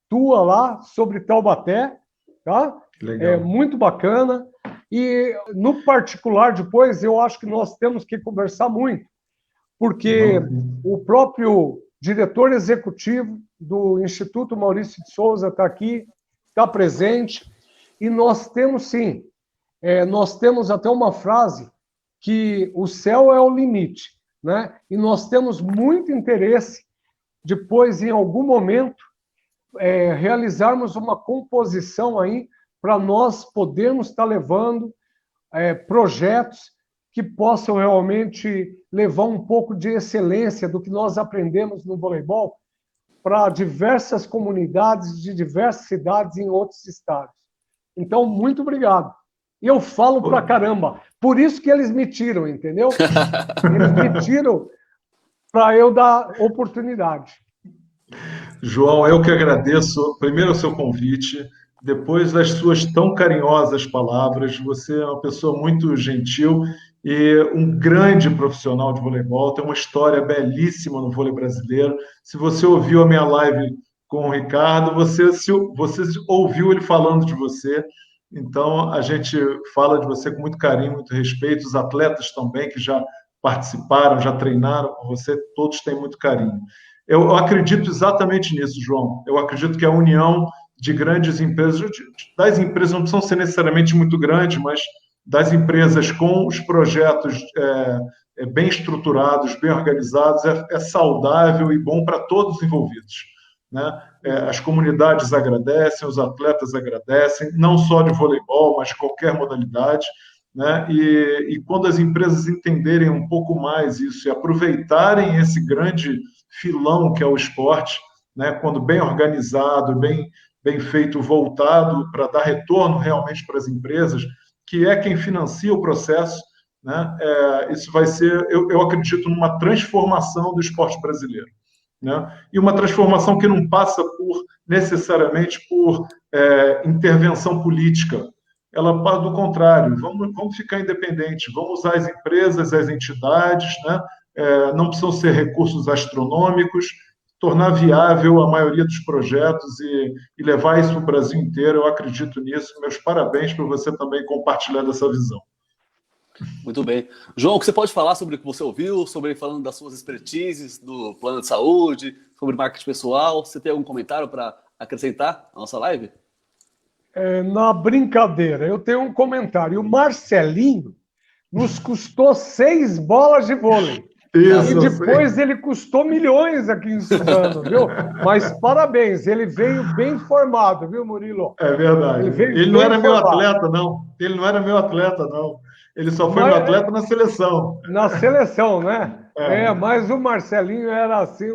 S3: tua lá sobre Taubaté, tá?
S2: Legal.
S3: É muito bacana. E, no particular, depois, eu acho que nós temos que conversar muito, porque o próprio diretor executivo do Instituto Maurício de Souza está aqui, está presente, e nós temos, sim, nós temos até uma frase que o céu é o limite, né? E nós temos muito interesse, depois, em algum momento, realizarmos uma composição aí para nós podermos estar levando projetos que possam realmente levar um pouco de excelência do que nós aprendemos no voleibol para diversas comunidades de diversas cidades em outros estados. Então, muito obrigado. E eu falo pra caramba. Por isso que eles me tiram, entendeu? Eles me tiram para eu dar oportunidade.
S2: João, eu que agradeço, primeiro, o seu convite, depois as suas tão carinhosas palavras. Você é uma pessoa muito gentil e um grande profissional de voleibol, tem uma história belíssima no vôlei brasileiro. Se você ouviu a minha live com o Ricardo, você ouviu ele falando de você. Então, a gente fala de você com muito carinho, muito respeito. Os atletas também, que já participaram, já treinaram com você, todos têm muito carinho. Eu acredito exatamente nisso, João. Eu acredito que a união de grandes empresas, das empresas não precisam ser necessariamente muito grandes, mas das empresas com os projetos bem estruturados, bem organizados, é saudável e bom para todos os envolvidos, né? As comunidades agradecem, os atletas agradecem, não só de voleibol, mas de qualquer modalidade, né? E quando as empresas entenderem um pouco mais isso e aproveitarem esse grande filão que é o esporte, né? Quando bem organizado, bem feito, voltado para dar retorno realmente para as empresas, que é quem financia o processo, né? Isso vai ser, eu acredito, numa transformação do esporte brasileiro, né? E uma transformação que não passa necessariamente por intervenção política. Ela passa do contrário. Vamos ficar independentes, vamos usar as empresas, as entidades, né? Não precisam ser recursos astronômicos, tornar viável a maioria dos projetos e levar isso para o Brasil inteiro. Eu acredito nisso. Meus parabéns por você também compartilhar dessa visão.
S1: Muito bem. João, o que você pode falar sobre o que você ouviu, falando das suas expertises do plano de saúde, sobre marketing pessoal? Você tem algum comentário para acrescentar à nossa live?
S3: Na brincadeira, eu tenho um comentário. O Marcelinho nos custou 6 bolas de vôlei.
S2: Isso,
S3: e depois ele custou milhões aqui em Suzano, viu? Mas parabéns, ele veio bem formado, viu, Murilo?
S2: É verdade. Ele não era meu atleta, não. Ele não era meu atleta, não. Ele só foi meu atleta na seleção.
S3: Na seleção, né? Mas o Marcelinho era assim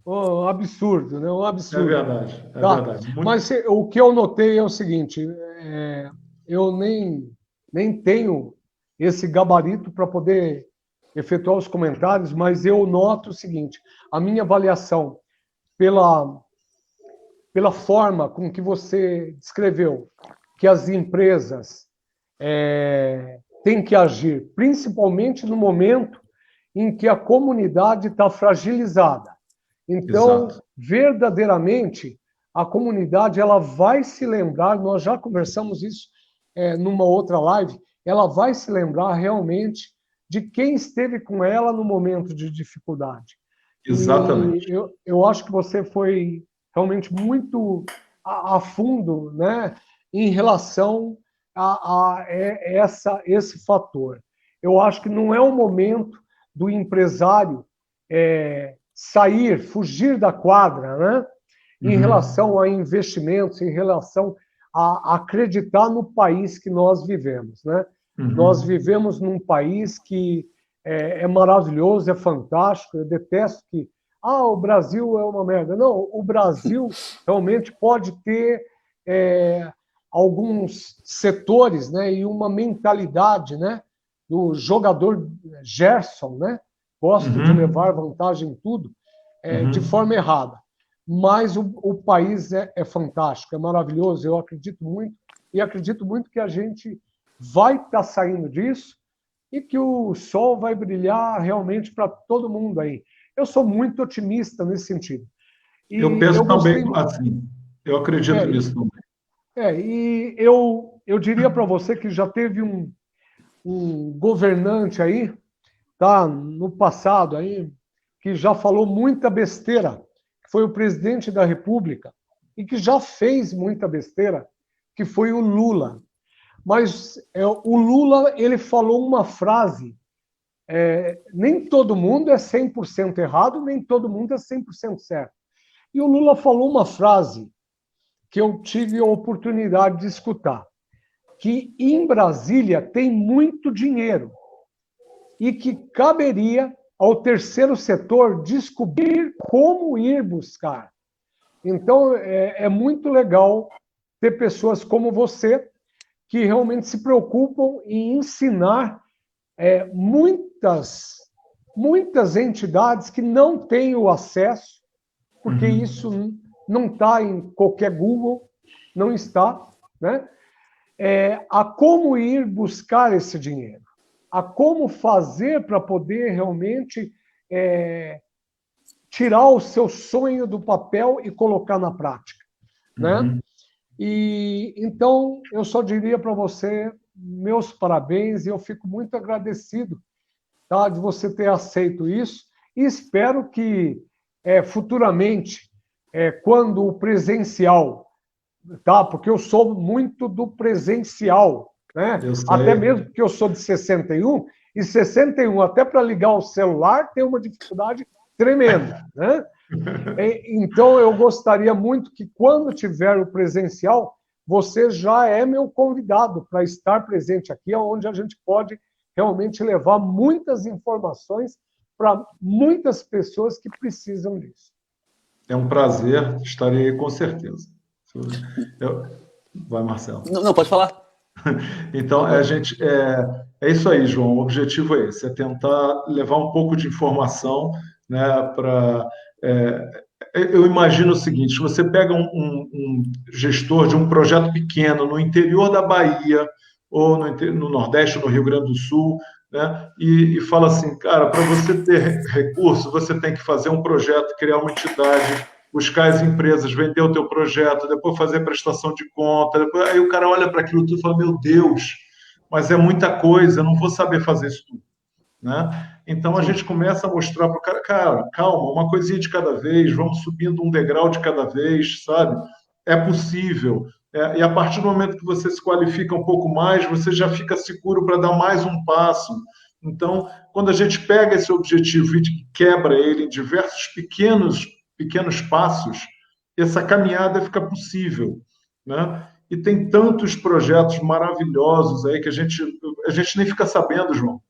S3: um absurdo, né? Um absurdo.
S2: É verdade, verdade.
S3: Mas o que eu notei é o seguinte, eu nem tenho esse gabarito para poder efetuar os comentários, mas eu noto o seguinte, a minha avaliação pela forma com que você descreveu que as empresas têm que agir, principalmente no momento em que a comunidade está fragilizada. Então, verdadeiramente, a comunidade ela vai se lembrar, nós já conversamos isso numa outra live, ela vai se lembrar realmente de quem esteve com ela no momento de dificuldade.
S2: Exatamente.
S3: E eu acho que você foi realmente muito a fundo, né, em relação a esse fator. Eu acho que não é o momento do empresário sair, fugir da quadra, né, em relação a investimentos, em relação a acreditar no país que nós vivemos, né? Nós vivemos num país que é maravilhoso, é fantástico. Eu detesto que o Brasil é uma merda. Não, o Brasil realmente pode ter alguns setores, né, e uma mentalidade, né, do jogador Gerson, né? Gosto de levar vantagem em tudo, de forma errada. Mas o país é fantástico, é maravilhoso. Eu acredito muito, e acredito muito que a gente vai estar saindo disso e que o sol vai brilhar realmente para todo mundo aí. Eu sou muito otimista nesse sentido. E
S2: eu penso também assim, eu acredito nisso também.
S3: E eu diria para você que já teve um governante aí, tá, no passado aí, que já falou muita besteira, que foi o presidente da República, e que já fez muita besteira, que foi o Lula. Mas o Lula, ele falou uma frase, nem todo mundo é 100% errado, nem todo mundo é 100% certo. E o Lula falou uma frase que eu tive a oportunidade de escutar, que em Brasília tem muito dinheiro e que caberia ao terceiro setor descobrir como ir buscar. Então, é muito legal ter pessoas como você que realmente se preocupam em ensinar muitas entidades que não têm o acesso, porque isso não está em qualquer Google, não está, né? A como ir buscar esse dinheiro, a como fazer para poder realmente tirar o seu sonho do papel e colocar na prática, né? E então eu só diria para você meus parabéns, e eu fico muito agradecido, tá, de você ter aceito isso, e espero que futuramente, quando o presencial, tá, porque eu sou muito do presencial, né? Até mesmo porque eu sou de 61, e 61 até para ligar o celular tem uma dificuldade tremenda, né? Então, eu gostaria muito que, quando tiver o presencial, você já é meu convidado para estar presente aqui, onde a gente pode realmente levar muitas informações para muitas pessoas que precisam disso.
S2: É um prazer, estarei aí com certeza. Vai, Marcelo.
S1: Não, pode falar.
S2: Então, é isso aí, João. O objetivo é esse, é tentar levar um pouco de informação, né, eu imagino o seguinte: se você pega um gestor de um projeto pequeno no interior da Bahia, ou no Nordeste, ou no Rio Grande do Sul, né, e fala assim, cara, para você ter recurso, você tem que fazer um projeto, criar uma entidade, buscar as empresas, vender o teu projeto, depois fazer prestação de conta. Aí o cara olha para aquilo tudo e fala, meu Deus, mas é muita coisa, eu não vou saber fazer isso tudo, né? Então a gente começa a mostrar para o cara, calma, uma coisinha de cada vez, vamos subindo um degrau de cada vez, sabe? É possível. E a partir do momento que você se qualifica um pouco mais, você já fica seguro para dar mais um passo. Então, quando a gente pega esse objetivo e quebra ele em diversos pequenos passos, essa caminhada fica possível, né? E tem tantos projetos maravilhosos aí que a gente nem fica sabendo, João,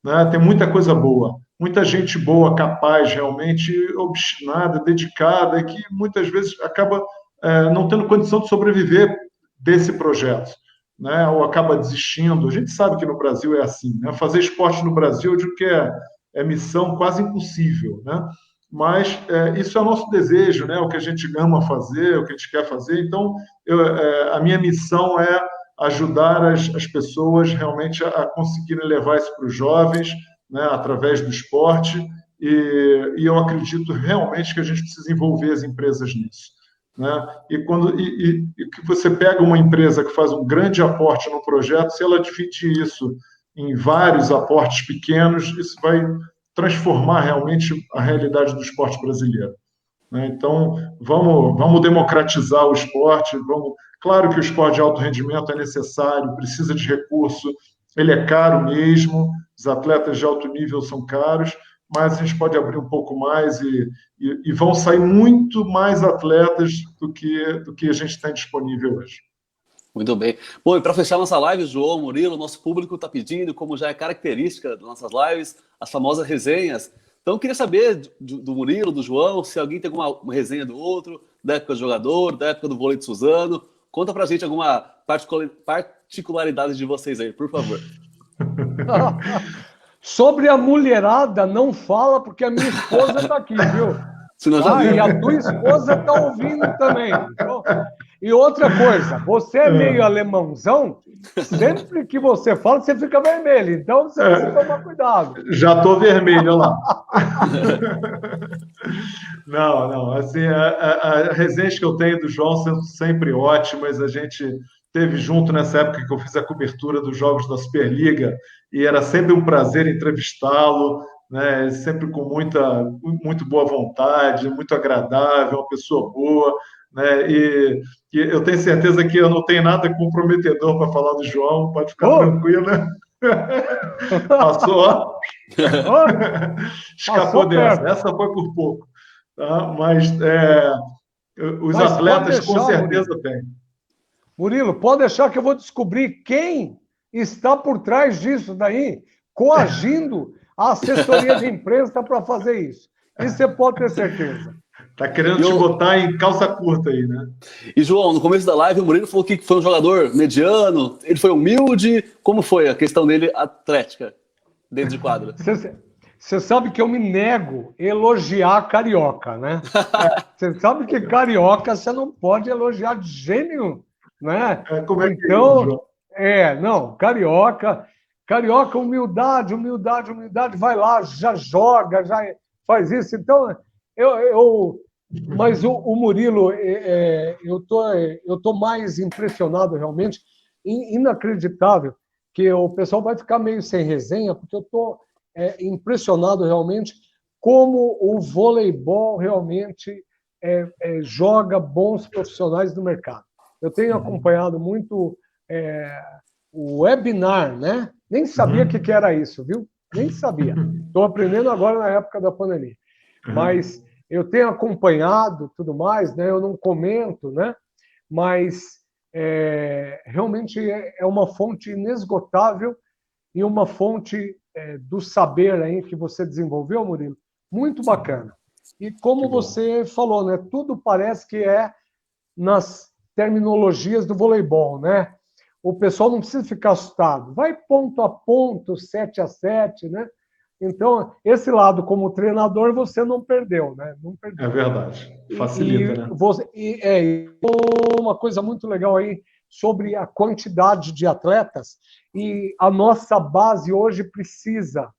S2: né? Tem muita coisa boa, muita gente boa, capaz, realmente obstinada, dedicada, que muitas vezes acaba não tendo condição de sobreviver desse projeto, né? Ou acaba desistindo. A gente sabe que no Brasil é assim, né? Fazer esporte no Brasil, eu digo que é missão quase impossível, né? Mas isso é o nosso desejo, né? O que a gente ama fazer, o que a gente quer fazer. Então, a minha missão é ajudar as pessoas realmente a conseguirem levar isso para os jovens, né? Através do esporte, e eu acredito realmente que a gente precisa envolver as empresas nisso. né? E que você pega uma empresa que faz um grande aporte no projeto, se ela dividir isso em vários aportes pequenos, isso vai transformar realmente a realidade do esporte brasileiro, né? Então, vamos democratizar o esporte, claro que o esporte de alto rendimento é necessário, precisa de recurso, ele é caro mesmo, os atletas de alto nível são caros, mas a gente pode abrir um pouco mais e vão sair muito mais atletas do que a gente tem disponível hoje.
S1: Muito bem. Bom, e para fechar nossa live, João, Murilo, nosso público está pedindo, como já é característica das nossas lives, as famosas resenhas. Então, eu queria saber do Murilo, do João, se alguém tem alguma resenha do outro, da época do jogador, da época do vôlei de Suzano. Conta pra gente alguma particularidade de vocês aí, por favor.
S3: Sobre a mulherada, não fala, porque a minha esposa está aqui, viu?
S1: Senão já viu.
S3: E a tua esposa está ouvindo também. Então, e outra coisa, você é meio alemãozão, sempre que você fala, você fica vermelho. Então, você precisa tomar cuidado.
S2: Já estou vermelho, olha lá. Não. Assim, as resenhas que eu tenho do João são sempre ótimas. A gente teve junto nessa época que eu fiz a cobertura dos jogos da Superliga e era sempre um prazer entrevistá-lo, né? Sempre com muito boa vontade, muito agradável, uma pessoa boa, né? E eu tenho certeza que eu não tenho nada comprometedor para falar do João, pode ficar tranquilo. Passou, escapou dessa. Perto. Essa foi por pouco. Tá? Mas os atletas com certeza têm.
S3: Murilo, pode deixar que eu vou descobrir quem está por trás disso daí, coagindo a assessoria de imprensa para fazer isso. Isso você pode ter certeza.
S2: Tá querendo te botar em calça curta aí, né?
S1: E, João, no começo da live, o Murilo falou que foi um jogador mediano, ele foi humilde. Como foi a questão dele atlética dentro de quadra?
S3: Você sabe que eu me nego a elogiar carioca, né? Você sabe que carioca você não pode elogiar de jeito nenhum, né?
S2: Como é que
S3: então, carioca, humildade, vai lá, já joga, já faz isso. Então, mas o Murilo, eu tô mais impressionado realmente, inacreditável, que o pessoal vai ficar meio sem resenha, porque eu tô impressionado realmente como o voleibol realmente joga bons profissionais no mercado. Eu tenho acompanhado muito o webinar, né? Nem sabia o que era isso, viu? Nem sabia. Estou aprendendo agora na época da pandemia. Mas eu tenho acompanhado tudo mais, né? Eu não comento, né? Mas realmente é uma fonte inesgotável e uma fonte do saber aí que você desenvolveu, Murilo, muito bacana. E como você falou, né? Tudo parece que é nas terminologias do voleibol, né? O pessoal não precisa ficar assustado. Vai ponto a ponto, 7-7, né? Então, esse lado como treinador você não perdeu, né? Não perdeu.
S2: É verdade. Facilita, né?
S3: Uma coisa muito legal aí sobre a quantidade de atletas e a nossa base hoje precisa.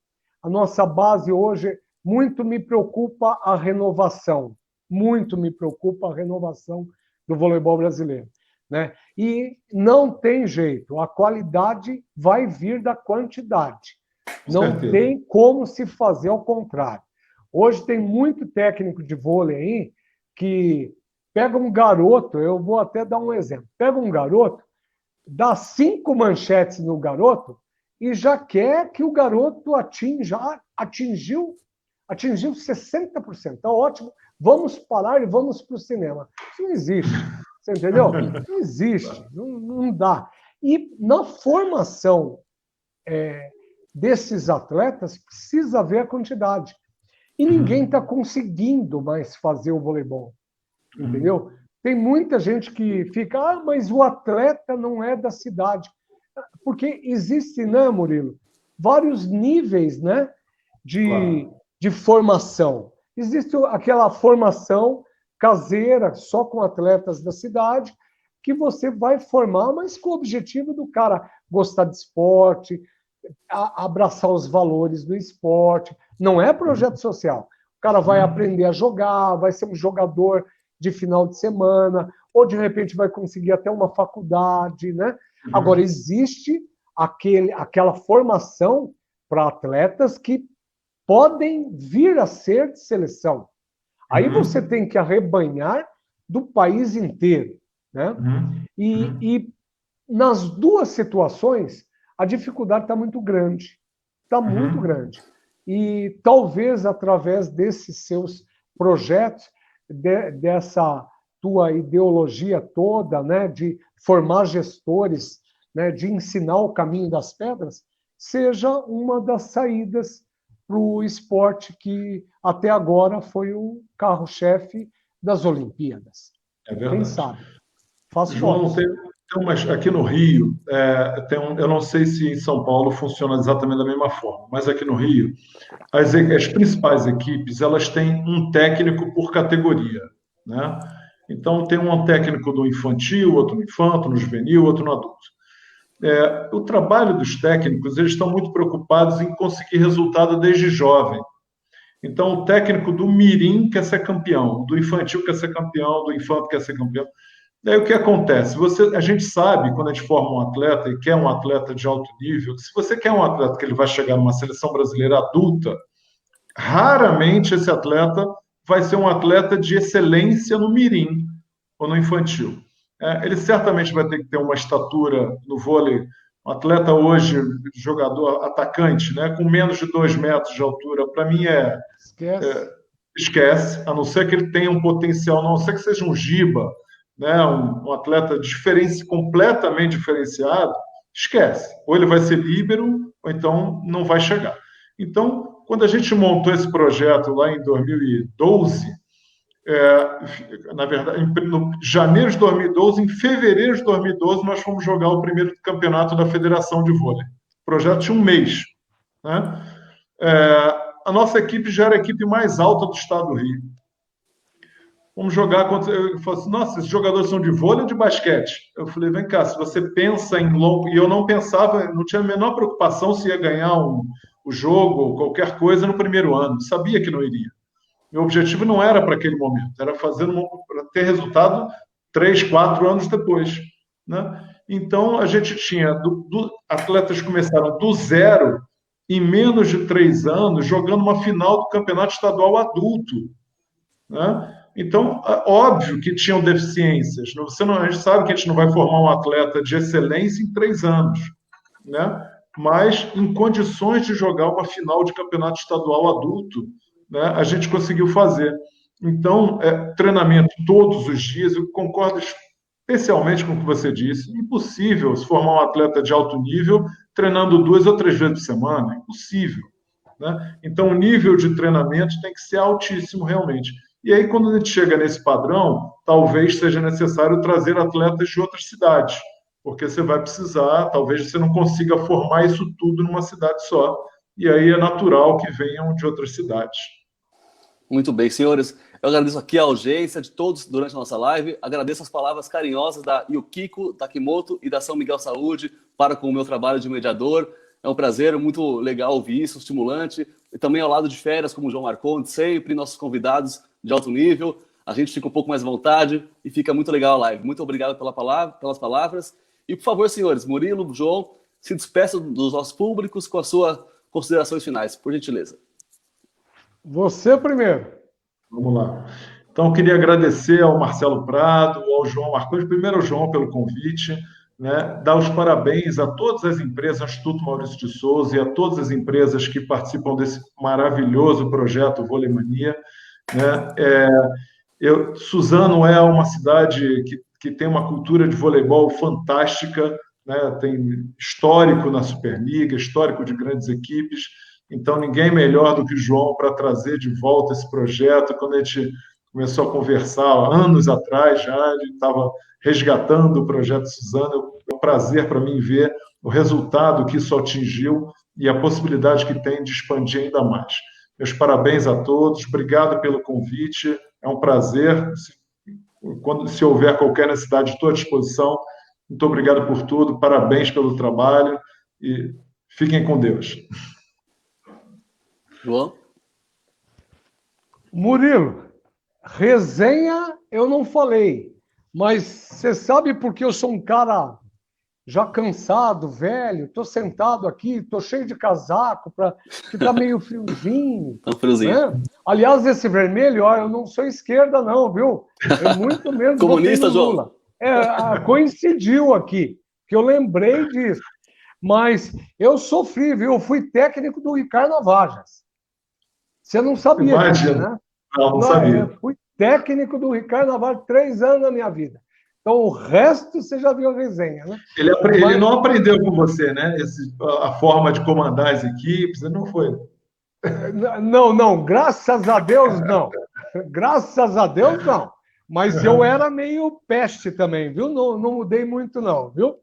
S3: A nossa base hoje, muito me preocupa a renovação. Muito me preocupa a renovação do voleibol brasileiro, né? E não tem jeito, a qualidade vai vir da quantidade. Não tem como se fazer ao contrário. Hoje tem muito técnico de vôlei aí que pega um garoto, eu vou até dar um exemplo, pega um garoto, dá 5 manchetes no garoto e já quer que o garoto atingiu 60%. Tá ótimo, vamos parar e vamos para o cinema. Isso não existe. Você entendeu? Não existe, não dá. E na formação desses atletas, precisa ver a quantidade. E ninguém está conseguindo mais fazer o voleibol, entendeu? Tem muita gente que fica, mas o atleta não é da cidade. Porque existe, né, Murilo, vários níveis, né, de formação. Existe aquela formação caseira, só com atletas da cidade, que você vai formar, mas com o objetivo do cara gostar de esporte, abraçar os valores do esporte. Não é projeto social. O cara vai aprender a jogar, vai ser um jogador de final de semana, ou de repente vai conseguir até uma faculdade, né? Agora, existe aquela formação para atletas que podem vir a ser de seleção. Aí você tem que arrebanhar do país inteiro, né? E nas duas situações, a dificuldade está muito grande. Está muito grande. E talvez através desses seus projetos, dessa tua ideologia toda, né, de formar gestores, né, de ensinar o caminho das pedras, seja uma das saídas para o esporte que até agora foi o carro-chefe das Olimpíadas.
S2: É verdade.
S3: Quem sabe? Faz
S2: João,
S3: fotos.
S2: aqui no Rio, eu não sei se em São Paulo funciona exatamente da mesma forma, mas aqui no Rio, as principais equipes, elas têm um técnico por categoria, né? Então, tem um técnico do infantil, outro no infanto, no juvenil, outro no adulto. O trabalho dos técnicos, eles estão muito preocupados em conseguir resultado desde jovem. Então, o técnico do mirim quer ser campeão, do infantil quer ser campeão, do infanto quer ser campeão. Daí o que acontece? A gente sabe, quando a gente forma um atleta e quer um atleta de alto nível, se você quer um atleta que ele vai chegar numa seleção brasileira adulta, raramente esse atleta vai ser um atleta de excelência no mirim ou no infantil. Ele certamente vai ter que ter uma estatura no vôlei. Um atleta hoje, jogador, atacante, né, com menos de 2 metros de altura, para mim esquece, a não ser que ele tenha um potencial, a não ser que seja um Giba, né, um atleta completamente diferenciado, esquece. Ou ele vai ser líbero, ou então não vai chegar. Então, quando a gente montou esse projeto lá em 2012, na verdade, em janeiro de 2012, em fevereiro de 2012, nós fomos jogar o primeiro campeonato da Federação de Vôlei. O projeto tinha um mês, né? A nossa equipe já era a equipe mais alta do estado do Rio. Vamos jogar contra... Eu falei assim, nossa, esses jogadores são de vôlei ou de basquete? Eu falei, vem cá, se você pensa em longo... E eu não pensava, não tinha a menor preocupação se ia ganhar o jogo ou qualquer coisa no primeiro ano. Sabia que não iria. Meu objetivo não era para aquele momento, era para ter resultado 3, 4 anos depois, né? Então, a gente tinha... atletas começaram do zero, em menos de 3 anos, jogando uma final do campeonato estadual adulto, né? Então, óbvio que tinham deficiências. A gente sabe que a gente não vai formar um atleta de excelência em 3 anos, né? Mas em condições de jogar uma final de campeonato estadual adulto, né, a gente conseguiu fazer. Então, treinamento todos os dias, eu concordo especialmente com o que você disse, impossível se formar um atleta de alto nível treinando 2 ou 3 vezes por semana, impossível, né? Então, o nível de treinamento tem que ser altíssimo realmente. E aí, quando a gente chega nesse padrão, talvez seja necessário trazer atletas de outras cidades, porque você vai precisar, talvez você não consiga formar isso tudo numa cidade só, e aí é natural que venham de outras cidades.
S1: Muito bem, senhores. Eu agradeço aqui a audiência de todos durante a nossa live. Agradeço as palavras carinhosas da Yukiko Takimoto e da São Miguel Saúde para com o meu trabalho de mediador. É um prazer, muito legal ouvir isso, estimulante. E também ao lado de férias, como o João Marcondes, sempre nossos convidados de alto nível. A gente fica um pouco mais à vontade e fica muito legal a live. Muito obrigado pelas palavras. E, por favor, senhores, Murilo, João, se despeçam dos nossos públicos com as suas considerações finais, por gentileza.
S3: Você primeiro.
S2: Vamos lá. Então, eu queria agradecer ao Marcelo Prado, ao João Marcondes, primeiro ao João pelo convite, né? Dar os parabéns a todas as empresas, ao Instituto Maurício de Souza e a todas as empresas que participam desse maravilhoso projeto Vôlei Mania, né? Suzano é uma cidade que tem uma cultura de voleibol fantástica, né? Tem histórico na Superliga, histórico de grandes equipes. Então, ninguém melhor do que o João para trazer de volta esse projeto. Quando a gente começou a conversar anos atrás, já ele estava resgatando o projeto Suzano. É um prazer para mim ver o resultado que isso atingiu e a possibilidade que tem de expandir ainda mais. Meus parabéns a todos, obrigado pelo convite, é um prazer. Se houver qualquer necessidade, estou à disposição. Muito obrigado por tudo, parabéns pelo trabalho e fiquem com Deus.
S1: João?
S3: Murilo, resenha eu não falei, mas você sabe porque eu sou um cara já cansado, velho, estou sentado aqui, estou cheio de casaco, que está meio friozinho.
S1: Tá um friozinho.
S3: Né? Aliás, esse vermelho, ó, eu não sou esquerda, não, viu? Eu muito menos
S1: Comunista,
S3: votei no Lula. Coincidiu aqui, que eu lembrei disso. Mas eu sofri, viu? Eu fui técnico do Ricardo Navajas. Você não sabia disso, né?
S2: Não sabia.
S3: Eu fui técnico do Ricardo Navajas 3 anos da minha vida. Então, o resto você já viu a resenha, né?
S2: Ele não aprendeu com você, né? A forma de comandar as equipes, não foi?
S3: Não, graças a Deus, não. Graças a Deus, não. Mas eu era meio peste também, viu? Não mudei muito, não, viu?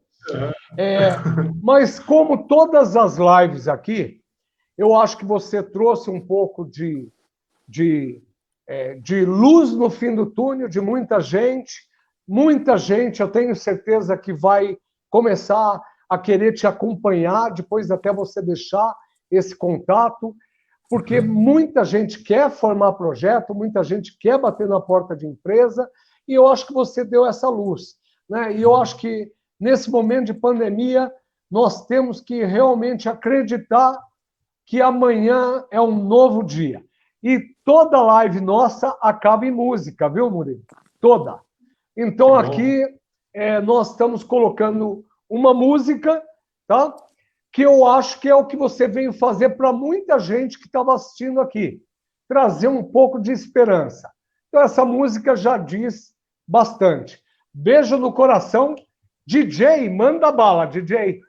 S3: Mas como todas as lives aqui, eu acho que você trouxe um pouco de luz no fim do túnel de muita gente. Muita gente, eu tenho certeza que vai começar a querer te acompanhar, depois até você deixar esse contato, porque muita gente quer formar projeto, muita gente quer bater na porta de empresa, e eu acho que você deu essa luz, né? E eu acho que nesse momento de pandemia, nós temos que realmente acreditar que amanhã é um novo dia. E toda live nossa acaba em música, viu, Murilo? Toda. Então, aqui, nós estamos colocando uma música, tá? Que eu acho que é o que você veio fazer para muita gente que estava assistindo aqui. Trazer um pouco de esperança. Então, essa música já diz bastante. Beijo no coração. DJ, manda bala, DJ.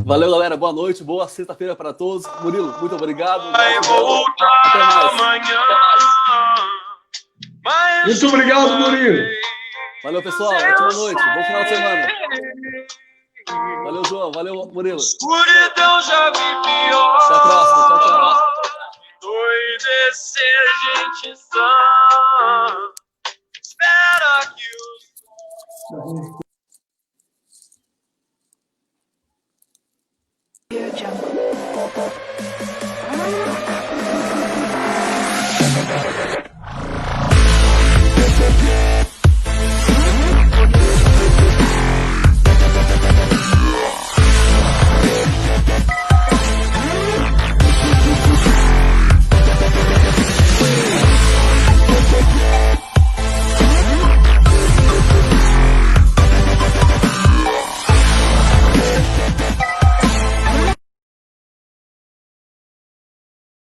S1: Valeu, galera. Boa noite. Boa sexta-feira para todos. Murilo, muito obrigado.
S4: Vai voltar
S1: até mais.
S4: Amanhã,
S3: muito obrigado, Murilo.
S1: Valeu, pessoal. Ótima noite. Bom final de semana. Valeu, João. Valeu, Murilo.
S4: Escuridão já vi pior.
S1: Até a próxima. Tchau, tchau.
S4: Doido é ser gente sã. Espera que os...